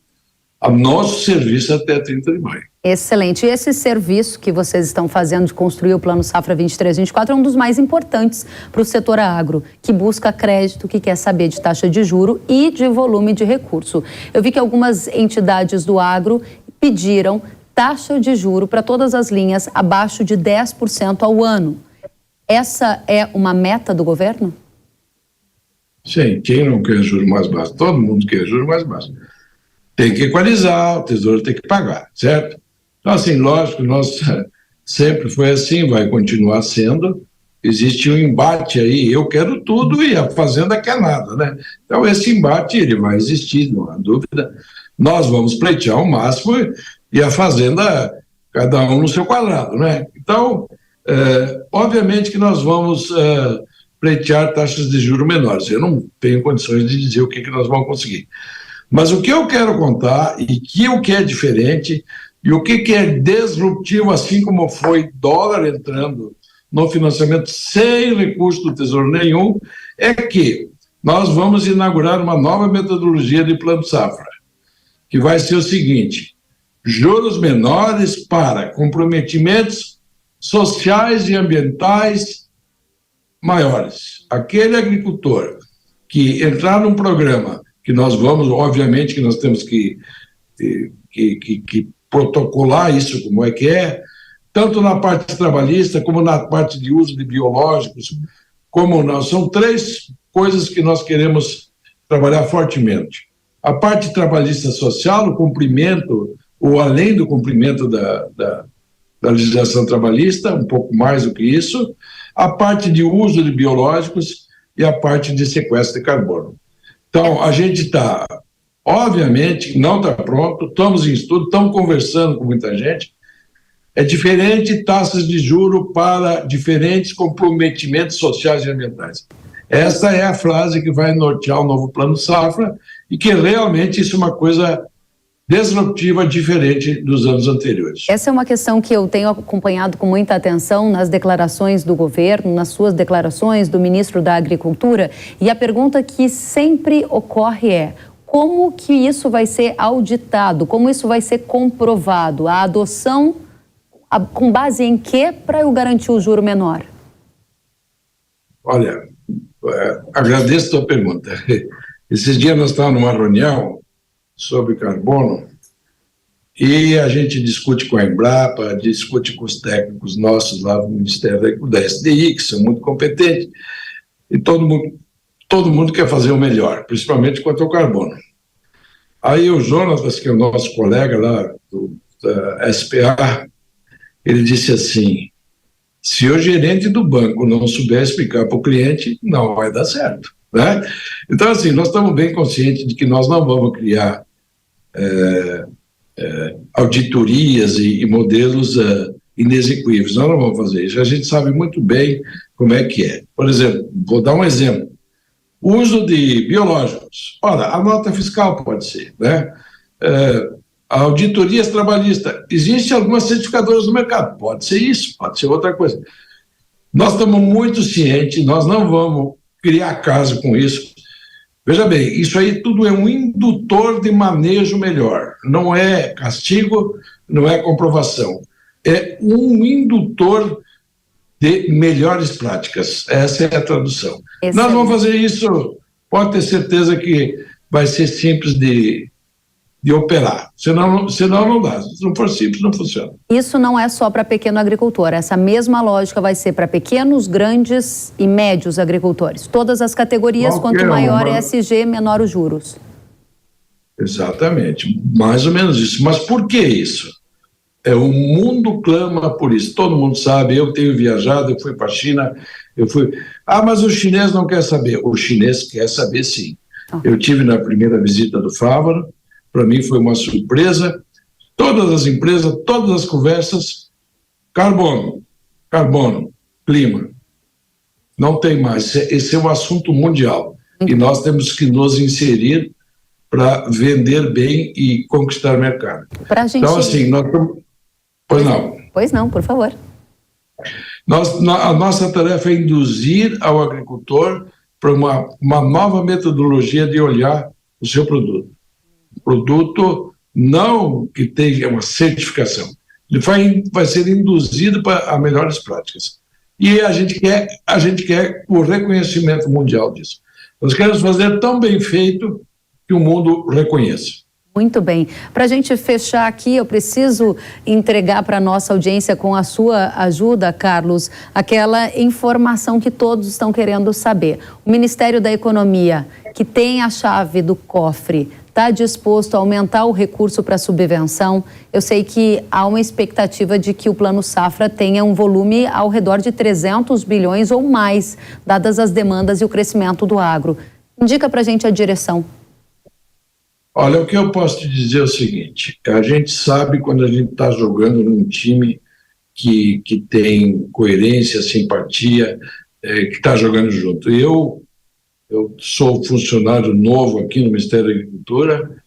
a nosso serviço até 30 de maio. Excelente. E esse serviço que vocês estão fazendo de construir o Plano Safra 23-24 é um dos mais importantes para o setor agro, que busca crédito, que quer saber de taxa de juro e de volume de recurso. Eu vi que algumas entidades do agro pediram taxa de juro para todas as linhas abaixo de 10% ao ano. Essa é uma meta do governo? Sim, quem não quer juros mais baixos? Todo mundo quer juros mais baixos. Tem que equalizar, o Tesouro tem que pagar, certo? Então, assim, lógico, nós sempre foi assim, vai continuar sendo. Existe um embate aí, eu quero tudo e a Fazenda quer nada, né? Então, esse embate, ele vai existir, não há dúvida. Nós vamos pleitear o máximo e a Fazenda, cada um no seu quadrado, né? Então, obviamente que nós vamos... pleitear taxas de juros menores. Eu não tenho condições de dizer o que nós vamos conseguir. Mas o que eu quero contar, e que o que é diferente, e o que é disruptivo, assim como foi dólar entrando no financiamento sem recurso do Tesouro nenhum, é que nós vamos inaugurar uma nova metodologia de Plano Safra, que vai ser o seguinte: juros menores para comprometimentos sociais e ambientais maiores. Aquele agricultor que entrar num programa, que nós vamos, obviamente que nós temos que protocolar isso como é que é, tanto na parte trabalhista, como na parte de uso de biológicos, como não. São 3 coisas que nós queremos trabalhar fortemente. A parte trabalhista social, o cumprimento, ou além do cumprimento da legislação trabalhista, um pouco mais do que isso, a parte de uso de biológicos e a parte de sequestro de carbono. Então, a gente está, obviamente, não está pronto, estamos em estudo, estamos conversando com muita gente. É diferente taxas de juro para diferentes comprometimentos sociais e ambientais. Essa é a frase que vai nortear o novo Plano Safra e que realmente isso é uma coisa disruptiva, diferente dos anos anteriores. Essa é uma questão que eu tenho acompanhado com muita atenção nas declarações do governo, nas suas declarações do ministro da Agricultura, e a pergunta que sempre ocorre é: como que isso vai ser auditado? Como isso vai ser comprovado? A adoção, com base em quê para eu garantir o juro menor? Olha, agradeço a tua pergunta. Esses dias nós estávamos numa reunião sobre carbono e a gente discute com a Embrapa, discute com os técnicos nossos lá do Ministério da SDI, que são muito competentes, e todo mundo quer fazer o melhor, principalmente quanto ao carbono. Aí o Jonas, que é o nosso colega lá da SPA, ele disse assim: se o gerente do banco não souber explicar para o cliente, não vai dar certo, né? Então, assim, nós estamos bem conscientes de que nós não vamos criar auditorias e modelos inexequíveis. Nós não vamos fazer isso. A gente sabe muito bem como é que é. Por exemplo, vou dar um exemplo. O uso de biológicos. Ora, a nota fiscal pode ser, né? Auditorias trabalhistas. Existem algumas certificadoras no mercado. Pode ser isso, pode ser outra coisa. Nós estamos muito cientes, nós não vamos criar caso com isso. Veja bem, isso aí tudo é um indutor de manejo melhor. Não é castigo, não é comprovação. É um indutor de melhores práticas. Essa é a tradução. Excelente. Nós vamos fazer isso, pode ter certeza que vai ser simples de operar. Senão não dá. Se não for simples, não funciona. Isso não é só para pequeno agricultor. Essa mesma lógica vai ser para pequenos, grandes e médios agricultores. Todas as categorias, quanto maior é ESG, menor os juros. Exatamente. Mais ou menos isso. Mas por que isso? O mundo clama por isso. Todo mundo sabe. Eu tenho viajado, eu fui para a China, mas o chinês não quer saber. O chinês quer saber, sim. Eu tive na primeira visita do Fávaro. Para mim foi uma surpresa. Todas as empresas, todas as conversas, carbono, clima. Não tem mais. Esse é um assunto mundial. E nós temos que nos inserir para vender bem e conquistar mercado. Então, assim, nós estamos... Pois não. Pois não, por favor. A nossa tarefa é induzir ao agricultor para uma nova metodologia de olhar o seu produto. Produto não que tenha uma certificação, ele vai ser induzido a melhores práticas. E a gente quer o reconhecimento mundial disso. Nós queremos fazer tão bem feito que o mundo reconheça. Muito bem. Para a gente fechar aqui, eu preciso entregar para a nossa audiência, com a sua ajuda, Carlos, aquela informação que todos estão querendo saber. O Ministério da Economia, que tem a chave do cofre, está disposto a aumentar o recurso para subvenção. Eu sei que há uma expectativa de que o Plano Safra tenha um volume ao redor de 300 bilhões ou mais, dadas as demandas e o crescimento do agro. Indica para a gente a direção. Olha, o que eu posso te dizer é o seguinte: a gente sabe quando a gente está jogando num time que tem coerência, simpatia, que está jogando junto. Eu sou funcionário novo aqui no Ministério da Agricultura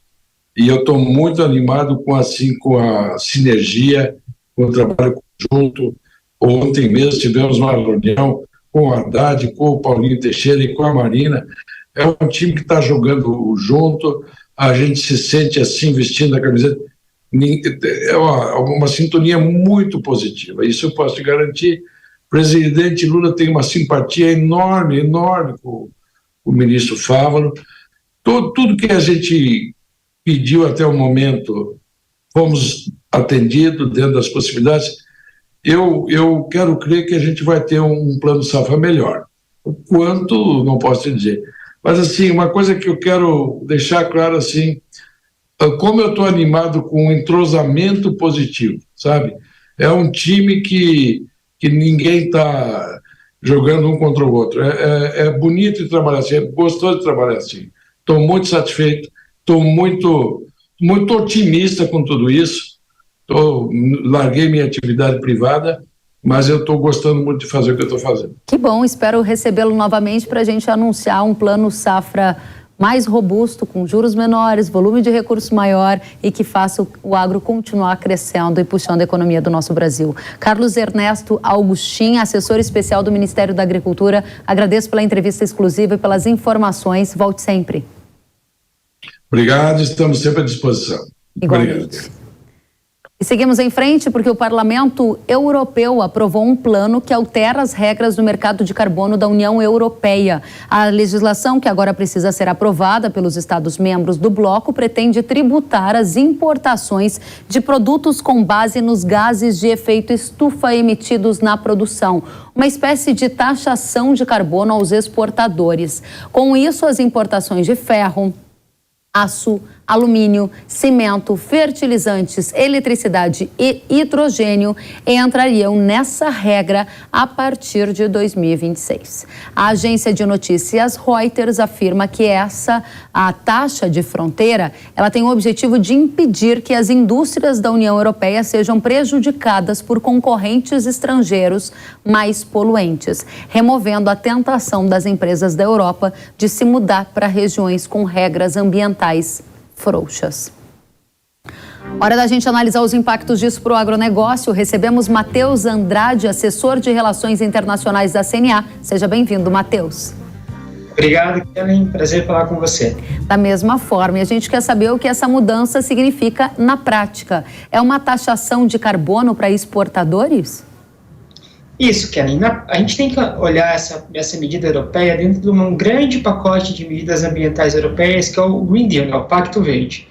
e eu estou muito animado com a sinergia, com o trabalho conjunto. Ontem mesmo tivemos uma reunião com o Haddad, com o Paulinho Teixeira e com a Marina. É um time que está jogando junto, a gente se sente assim, vestindo a camiseta. É uma sintonia muito positiva, isso eu posso te garantir. O presidente Lula tem uma simpatia enorme com o ministro Fávaro. Tudo que a gente pediu até o momento, fomos atendidos dentro das possibilidades. Eu quero crer que a gente vai ter um plano safra melhor. O quanto, não posso te dizer. Mas, assim, uma coisa que eu quero deixar claro, assim, como eu estou animado com um entrosamento positivo, sabe? É um time que ninguém está jogando um contra o outro. É bonito de trabalhar assim, é gostoso de trabalhar assim. Estou muito satisfeito, estou muito otimista com tudo isso. Larguei minha atividade privada mas eu estou gostando muito de fazer o que eu estou fazendo. Que bom, espero recebê-lo novamente para a gente anunciar um plano safra mais robusto, com juros menores, volume de recursos maior e que faça o agro continuar crescendo e puxando a economia do nosso Brasil. Carlos Ernesto Augustin, assessor especial do Ministério da Agricultura, agradeço pela entrevista exclusiva e pelas informações. Volte sempre. Obrigado, estamos sempre à disposição. Igualmente. Obrigado. E seguimos em frente porque o Parlamento Europeu aprovou um plano que altera as regras do mercado de carbono da União Europeia. A legislação, que agora precisa ser aprovada pelos Estados-membros do bloco, pretende tributar as importações de produtos com base nos gases de efeito estufa emitidos na produção, uma espécie de taxação de carbono aos exportadores. Com isso, as importações de ferro, aço, alumínio, cimento, fertilizantes, eletricidade e hidrogênio entrariam nessa regra a partir de 2026. A agência de notícias Reuters afirma que a taxa de fronteira, ela tem o objetivo de impedir que as indústrias da União Europeia sejam prejudicadas por concorrentes estrangeiros mais poluentes, removendo a tentação das empresas da Europa de se mudar para regiões com regras ambientais frouxas. Hora da gente analisar os impactos disso para o agronegócio. Recebemos Matheus Andrade, assessor de Relações Internacionais da CNA. Seja bem-vindo, Matheus. Obrigado, Kellen. Prazer falar com você. Da mesma forma, e a gente quer saber o que essa mudança significa na prática. É uma taxação de carbono para exportadores? Isso, Kellen. A gente tem que olhar essa medida europeia dentro de um grande pacote de medidas ambientais europeias, que é o Green Deal, o Pacto Verde.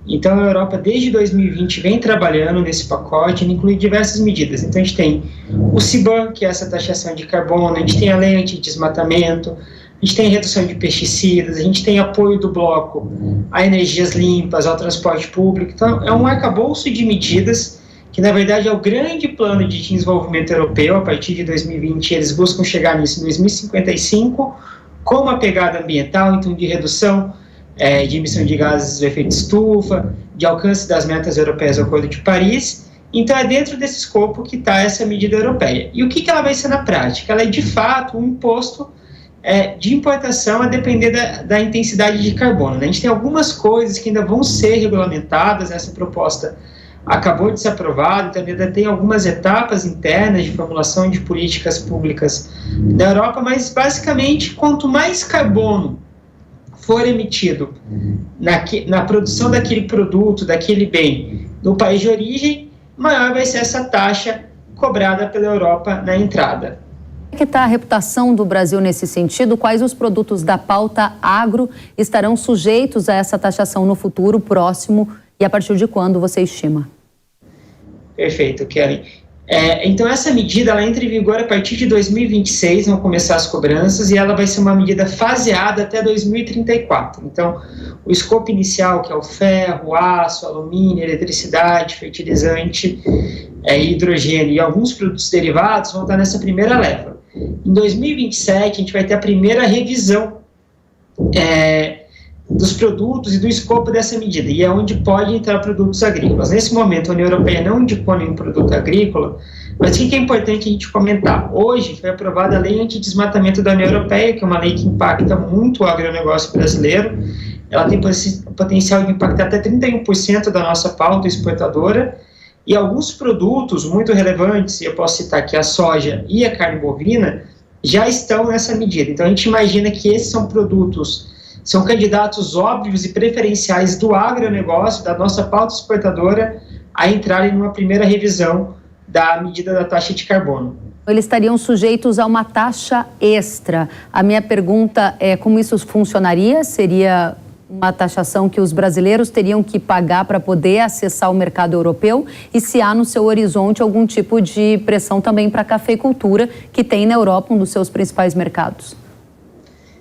Então, a Europa, desde 2020, vem trabalhando nesse pacote, ele inclui diversas medidas. Então, a gente tem o CBAM, que é essa taxação de carbono, a gente tem a lei anti-desmatamento, a gente tem redução de pesticidas, a gente tem apoio do bloco a energias limpas, ao transporte público. Então, é um arcabouço de medidas que, na verdade, é o grande plano de desenvolvimento europeu. A partir de 2020, eles buscam chegar nisso em 2055, com uma pegada ambiental, então, de redução de emissão de gases de efeito estufa, de alcance das metas europeias do Acordo de Paris. Então, é dentro desse escopo que está essa medida europeia. E o que ela vai ser na prática? Ela é, de fato, um imposto de importação a depender da intensidade de carbono, né? A gente tem algumas coisas que ainda vão ser regulamentadas. Essa proposta acabou de ser aprovada, então ainda tem algumas etapas internas de formulação de políticas públicas da Europa, mas basicamente, quanto mais carbono for emitido na produção daquele produto, daquele bem, no país de origem, maior vai ser essa taxa cobrada pela Europa na entrada. Como é que está a reputação do Brasil nesse sentido? Quais os produtos da pauta agro estarão sujeitos a essa taxação no futuro próximo e a partir de quando você estima? Perfeito, Kelly. Então, essa medida ela entra em vigor a partir de 2026, vão começar as cobranças, e ela vai ser uma medida faseada até 2034. Então, o escopo inicial, que é o ferro, aço, alumínio, eletricidade, fertilizante, hidrogênio e alguns produtos derivados, vão estar nessa primeira leva. Em 2027, a gente vai ter a primeira revisão dos produtos e do escopo dessa medida, e é onde pode entrar produtos agrícolas. Nesse momento, a União Europeia não indicou nenhum produto agrícola, mas o que é importante a gente comentar? Hoje foi aprovada a Lei Anti-Desmatamento da União Europeia, que é uma lei que impacta muito o agronegócio brasileiro. Ela tem potencial de impactar até 31% da nossa pauta exportadora, e alguns produtos muito relevantes, e eu posso citar aqui a soja e a carne bovina, já estão nessa medida. Então, a gente imagina que esses são candidatos óbvios e preferenciais do agronegócio, da nossa pauta exportadora, a entrarem numa primeira revisão da medida da taxa de carbono. Eles estariam sujeitos a uma taxa extra. A minha pergunta é como isso funcionaria? Seria uma taxação que os brasileiros teriam que pagar para poder acessar o mercado europeu? E se há no seu horizonte algum tipo de pressão também para a cafeicultura, que tem na Europa um dos seus principais mercados?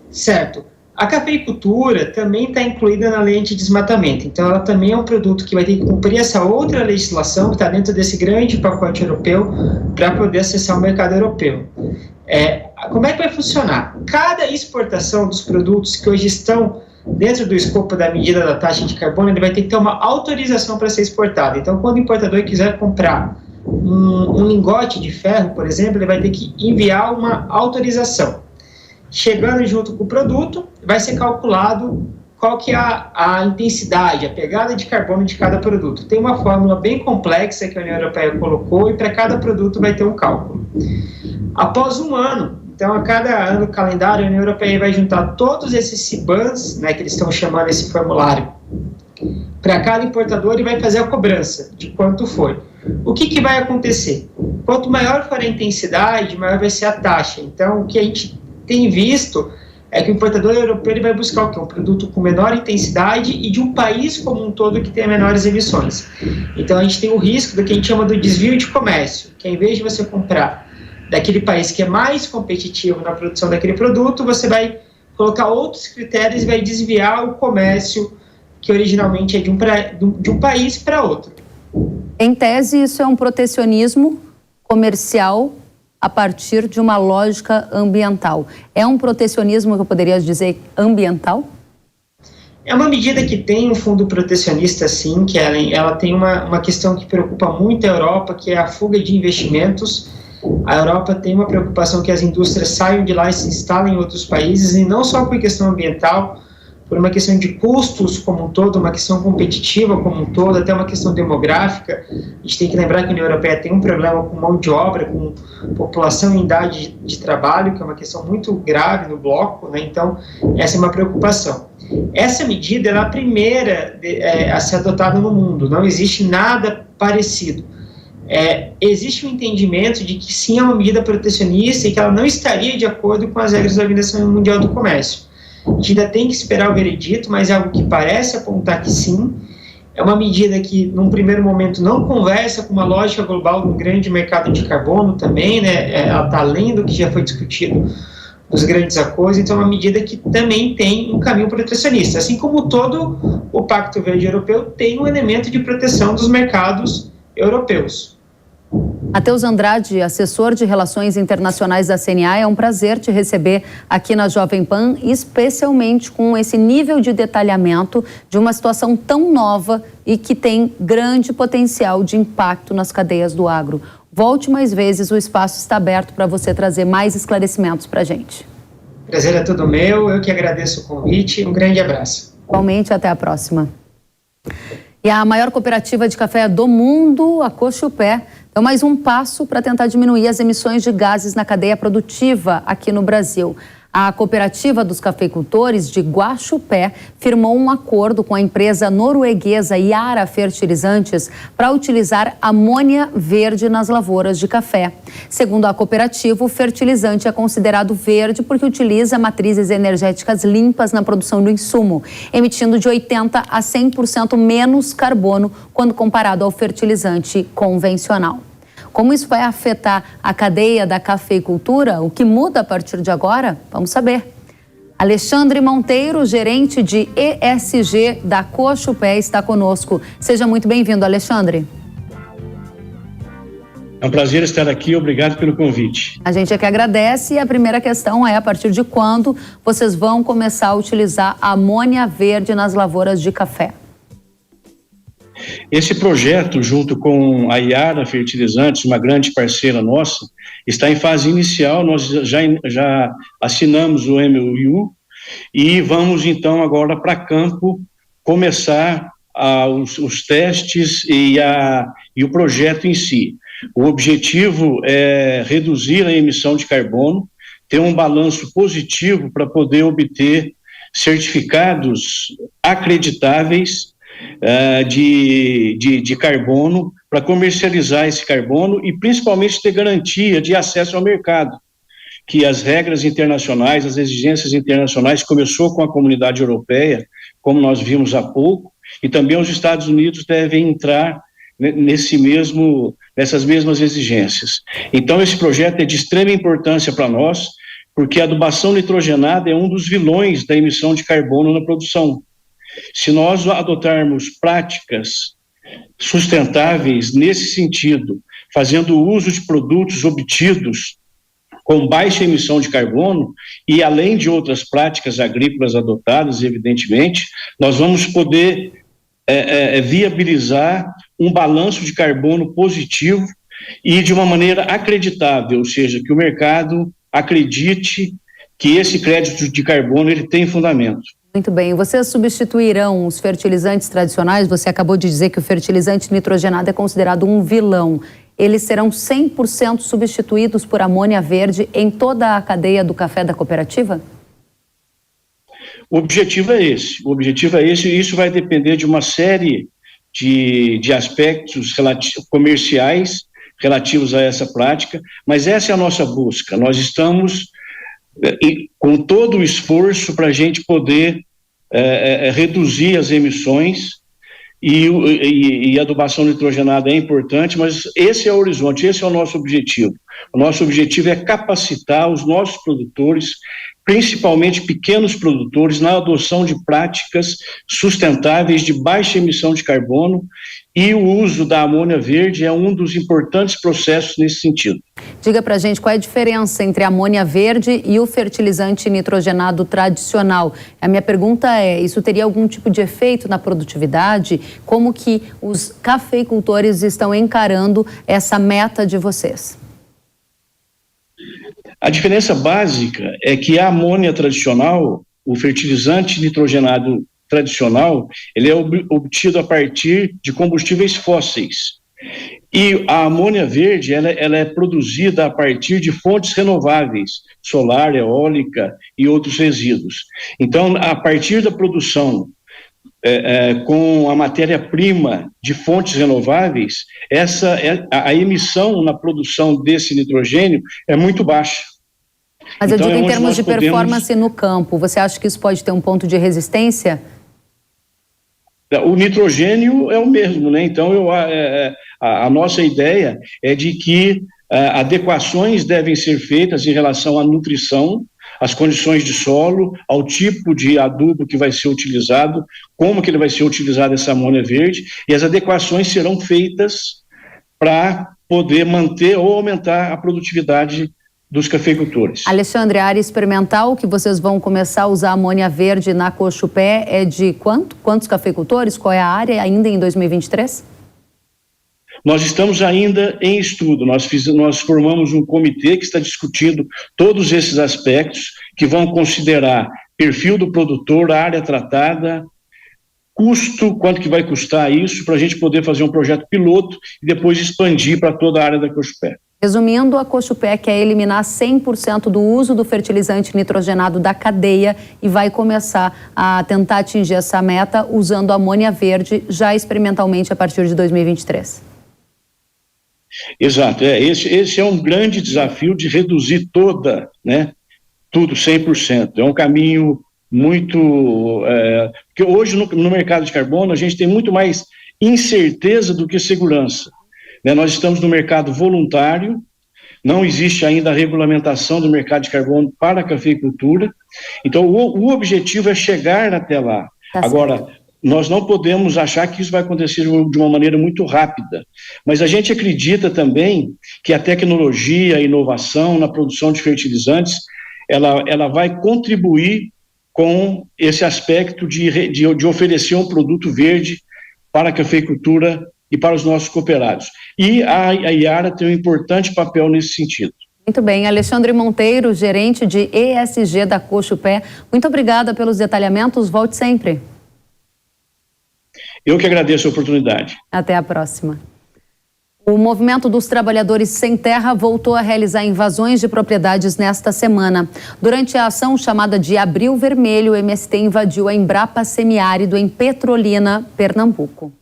Certo. A cafeicultura também está incluída na lei anti-desmatamento, então ela também é um produto que vai ter que cumprir essa outra legislação que está dentro desse grande pacote europeu para poder acessar o mercado europeu. Como é que vai funcionar? Cada exportação dos produtos que hoje estão dentro do escopo da medida da taxa de carbono, ele vai ter que ter uma autorização para ser exportado. Então, quando o importador quiser comprar um lingote de ferro, por exemplo, ele vai ter que enviar uma autorização. Chegando junto com o produto, vai ser calculado qual que é a intensidade, a pegada de carbono de cada produto. Tem uma fórmula bem complexa que a União Europeia colocou e para cada produto vai ter um cálculo. Após um ano, então a cada ano calendário, a União Europeia vai juntar todos esses CBAMs, né, que eles estão chamando esse formulário, para cada importador e vai fazer a cobrança de quanto foi. O que vai acontecer? Quanto maior for a intensidade, maior vai ser a taxa. Então, o que a gente tem visto é que o importador europeu ele vai buscar o quê? Um produto com menor intensidade e de um país como um todo que tenha menores emissões. Então, a gente tem o risco do que a gente chama do desvio de comércio, que ao invés de você comprar daquele país que é mais competitivo na produção daquele produto, você vai colocar outros critérios e vai desviar o comércio que originalmente é de um país para outro. Em tese, isso é um protecionismo comercial a partir de uma lógica ambiental. É um protecionismo que eu poderia dizer ambiental? É uma medida que tem um fundo protecionista, sim, que ela tem uma questão que preocupa muito a Europa, que é a fuga de investimentos. A Europa tem uma preocupação que as indústrias saiam de lá e se instalem em outros países, e não só por questão ambiental, por uma questão de custos como um todo, uma questão competitiva como um todo, até uma questão demográfica. A gente tem que lembrar que a União Europeia tem um problema com mão de obra, com população em idade de trabalho, que é uma questão muito grave no bloco, né? Então, essa é uma preocupação. Essa medida é a primeira a ser adotada no mundo, não existe nada parecido. Existe um entendimento de que sim, é uma medida protecionista e que ela não estaria de acordo com as regras da Organização Mundial do Comércio. A gente ainda tem que esperar o veredito, mas é algo que parece apontar que sim. É uma medida que, num primeiro momento, não conversa com uma lógica global de um grande mercado de carbono também, né? Ela está além do que já foi discutido nos grandes acordos, então é uma medida que também tem um caminho protecionista. Assim como todo o Pacto Verde Europeu tem um elemento de proteção dos mercados europeus. Matheus Andrade, assessor de Relações Internacionais da CNA, é um prazer te receber aqui na Jovem Pan, especialmente com esse nível de detalhamento de uma situação tão nova e que tem grande potencial de impacto nas cadeias do agro. Volte mais vezes, o espaço está aberto para você trazer mais esclarecimentos para a gente. Prazer é todo meu, eu que agradeço o convite, um grande abraço. Igualmente, até a próxima. E a maior cooperativa de café do mundo, a Cochupé, deu mais um passo para tentar diminuir as emissões de gases na cadeia produtiva aqui no Brasil. A cooperativa dos cafeicultores de Guaxupé firmou um acordo com a empresa norueguesa Yara Fertilizantes para utilizar amônia verde nas lavouras de café. Segundo a cooperativa, o fertilizante é considerado verde porque utiliza matrizes energéticas limpas na produção do insumo, emitindo de 80% a 100% menos carbono quando comparado ao fertilizante convencional. Como isso vai afetar a cadeia da cafeicultura? O que muda a partir de agora? Vamos saber. Alexandre Monteiro, gerente de ESG da Cochupé, está conosco. Seja muito bem-vindo, Alexandre. É um prazer estar aqui, obrigado pelo convite. A gente é que agradece e a primeira questão é a partir de quando vocês vão começar a utilizar amônia verde nas lavouras de café? Esse projeto, junto com a Yara Fertilizantes, uma grande parceira nossa, está em fase inicial. Nós já assinamos o MOU e vamos então agora para campo começar os testes e o projeto em si. O objetivo é reduzir a emissão de carbono, ter um balanço positivo para poder obter certificados acreditáveis de carbono, para comercializar esse carbono e principalmente ter garantia de acesso ao mercado, que as regras internacionais, as exigências internacionais, começou com a comunidade europeia, como nós vimos há pouco, e também os Estados Unidos devem entrar nessas mesmas exigências. Então esse projeto é de extrema importância para nós, porque a adubação nitrogenada é um dos vilões da emissão de carbono na produção. Se nós adotarmos práticas sustentáveis nesse sentido, fazendo uso de produtos obtidos com baixa emissão de carbono e além de outras práticas agrícolas adotadas, evidentemente, nós vamos poder viabilizar um balanço de carbono positivo e de uma maneira acreditável, ou seja, que o mercado acredite que esse crédito de carbono ele tem fundamento. Muito bem. Vocês substituirão os fertilizantes tradicionais? Você acabou de dizer que o fertilizante nitrogenado é considerado um vilão. Eles serão 100% substituídos por amônia verde em toda a cadeia do café da cooperativa? O objetivo é esse. E isso vai depender de uma série de aspectos comerciais relativos a essa prática, mas essa é a nossa busca. Nós estamos com todo o esforço para a gente poder reduzir as emissões e a adubação nitrogenada é importante, mas esse é o horizonte, esse é o nosso objetivo. O nosso objetivo é capacitar os nossos produtores, principalmente pequenos produtores, na adoção de práticas sustentáveis de baixa emissão de carbono, e o uso da amônia verde é um dos importantes processos nesse sentido. Diga pra gente qual é a diferença entre a amônia verde e o fertilizante nitrogenado tradicional. A minha pergunta é, isso teria algum tipo de efeito na produtividade? Como que os cafeicultores estão encarando essa meta de vocês? A diferença básica é que a amônia tradicional, o fertilizante nitrogenado tradicional, ele é obtido a partir de combustíveis fósseis. E a amônia verde, ela é produzida a partir de fontes renováveis, solar, eólica e outros resíduos. Então, a partir da produção com a matéria-prima de fontes renováveis, a emissão na produção desse nitrogênio é muito baixa. Mas eu digo em termos de performance no campo, você acha que isso pode ter um ponto de resistência? O nitrogênio é o mesmo, né? Então, a nossa ideia é de que adequações devem ser feitas em relação à nutrição, às condições de solo, ao tipo de adubo que vai ser utilizado, como que ele vai ser utilizado essa amônia verde, e as adequações serão feitas para poder manter ou aumentar a produtividade dos cafeicultores. Alexandre, a área experimental que vocês vão começar a usar amônia verde na Cochupé é de quanto? Quantos cafeicultores? Qual é a área ainda em 2023? Nós estamos ainda em estudo, nós formamos um comitê que está discutindo todos esses aspectos que vão considerar perfil do produtor, área tratada, custo, quanto que vai custar isso, para a gente poder fazer um projeto piloto e depois expandir para toda a área da Cochupé. Resumindo, a Cochupé quer eliminar 100% do uso do fertilizante nitrogenado da cadeia e vai começar a tentar atingir essa meta usando amônia verde já experimentalmente a partir de 2023. Exato, esse é um grande desafio de reduzir tudo 100%. É um caminho muito... porque hoje no mercado de carbono a gente tem muito mais incerteza do que segurança. Nós estamos no mercado voluntário, não existe ainda a regulamentação do mercado de carbono para a cafeicultura, então o objetivo é chegar até lá. Agora, nós não podemos achar que isso vai acontecer de uma maneira muito rápida, mas a gente acredita também que a tecnologia, a inovação na produção de fertilizantes, ela vai contribuir com esse aspecto de oferecer um produto verde para a cafeicultura e para os nossos cooperados. E a Iara tem um importante papel nesse sentido. Muito bem. Alexandre Monteiro, gerente de ESG da Cochupé, muito obrigada pelos detalhamentos. Volte sempre. Eu que agradeço a oportunidade. Até a próxima. O Movimento dos Trabalhadores Sem Terra voltou a realizar invasões de propriedades nesta semana. Durante a ação chamada de Abril Vermelho, o MST invadiu a Embrapa Semiárido em Petrolina, Pernambuco.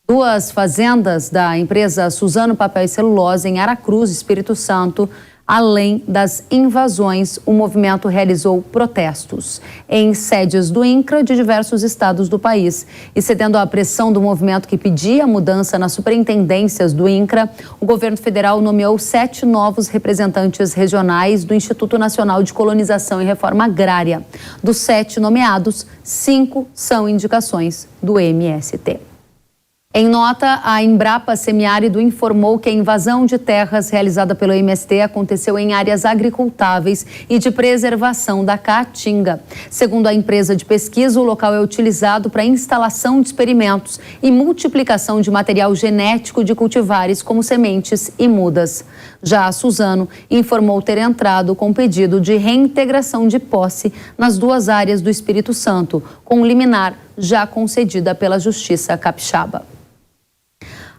2 fazendas da empresa Suzano Papel e Celulose em Aracruz, Espírito Santo. Além das invasões, o movimento realizou protestos em sedes do INCRA de diversos estados do país. E cedendo à pressão do movimento que pedia mudança nas superintendências do INCRA, o governo federal nomeou 7 novos representantes regionais do Instituto Nacional de Colonização e Reforma Agrária. Dos 7 nomeados, 5 são indicações do MST. Em nota, a Embrapa Semiárido informou que a invasão de terras realizada pelo MST aconteceu em áreas agricultáveis e de preservação da caatinga. Segundo a empresa de pesquisa, o local é utilizado para instalação de experimentos e multiplicação de material genético de cultivares como sementes e mudas. Já a Suzano informou ter entrado com pedido de reintegração de posse nas 2 áreas do Espírito Santo, com liminar já concedida pela Justiça Capixaba.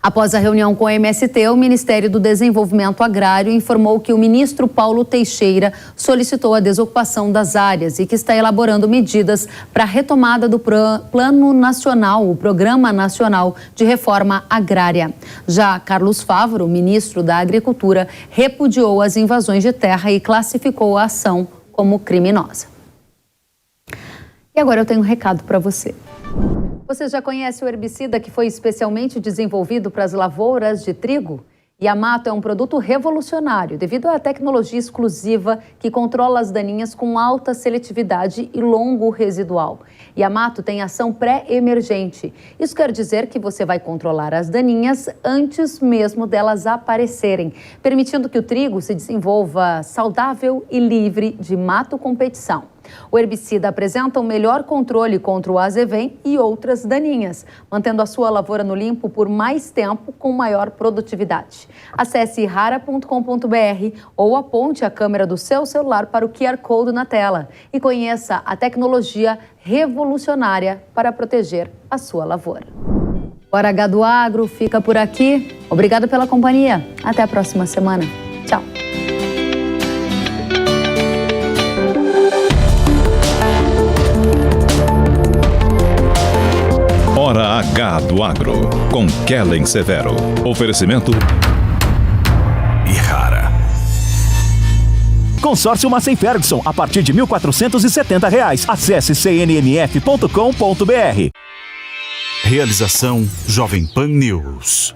Após a reunião com o MST, o Ministério do Desenvolvimento Agrário informou que o ministro Paulo Teixeira solicitou a desocupação das áreas e que está elaborando medidas para a retomada do Plano Nacional, o Programa Nacional de Reforma Agrária. Já Carlos Fávaro, ministro da Agricultura, repudiou as invasões de terra e classificou a ação como criminosa. E agora eu tenho um recado para você. Você já conhece o herbicida que foi especialmente desenvolvido para as lavouras de trigo? Yamato é um produto revolucionário devido à tecnologia exclusiva que controla as daninhas com alta seletividade e longo residual. Yamato tem ação pré-emergente. Isso quer dizer que você vai controlar as daninhas antes mesmo delas aparecerem, permitindo que o trigo se desenvolva saudável e livre de mato competição. O herbicida apresenta um melhor controle contra o azevém e outras daninhas, mantendo a sua lavoura no limpo por mais tempo com maior produtividade. Acesse rara.com.br ou aponte a câmera do seu celular para o QR Code na tela e conheça a tecnologia revolucionária para proteger a sua lavoura. Hora H do Agro fica por aqui. Obrigada pela companhia. Até a próxima semana. Tchau. Hora H do Agro, com Kellen Severo. Oferecimento Rara. Consórcio Massey Ferguson, a partir de R$ 1.470. Acesse cnmf.com.br. Realização Jovem Pan News.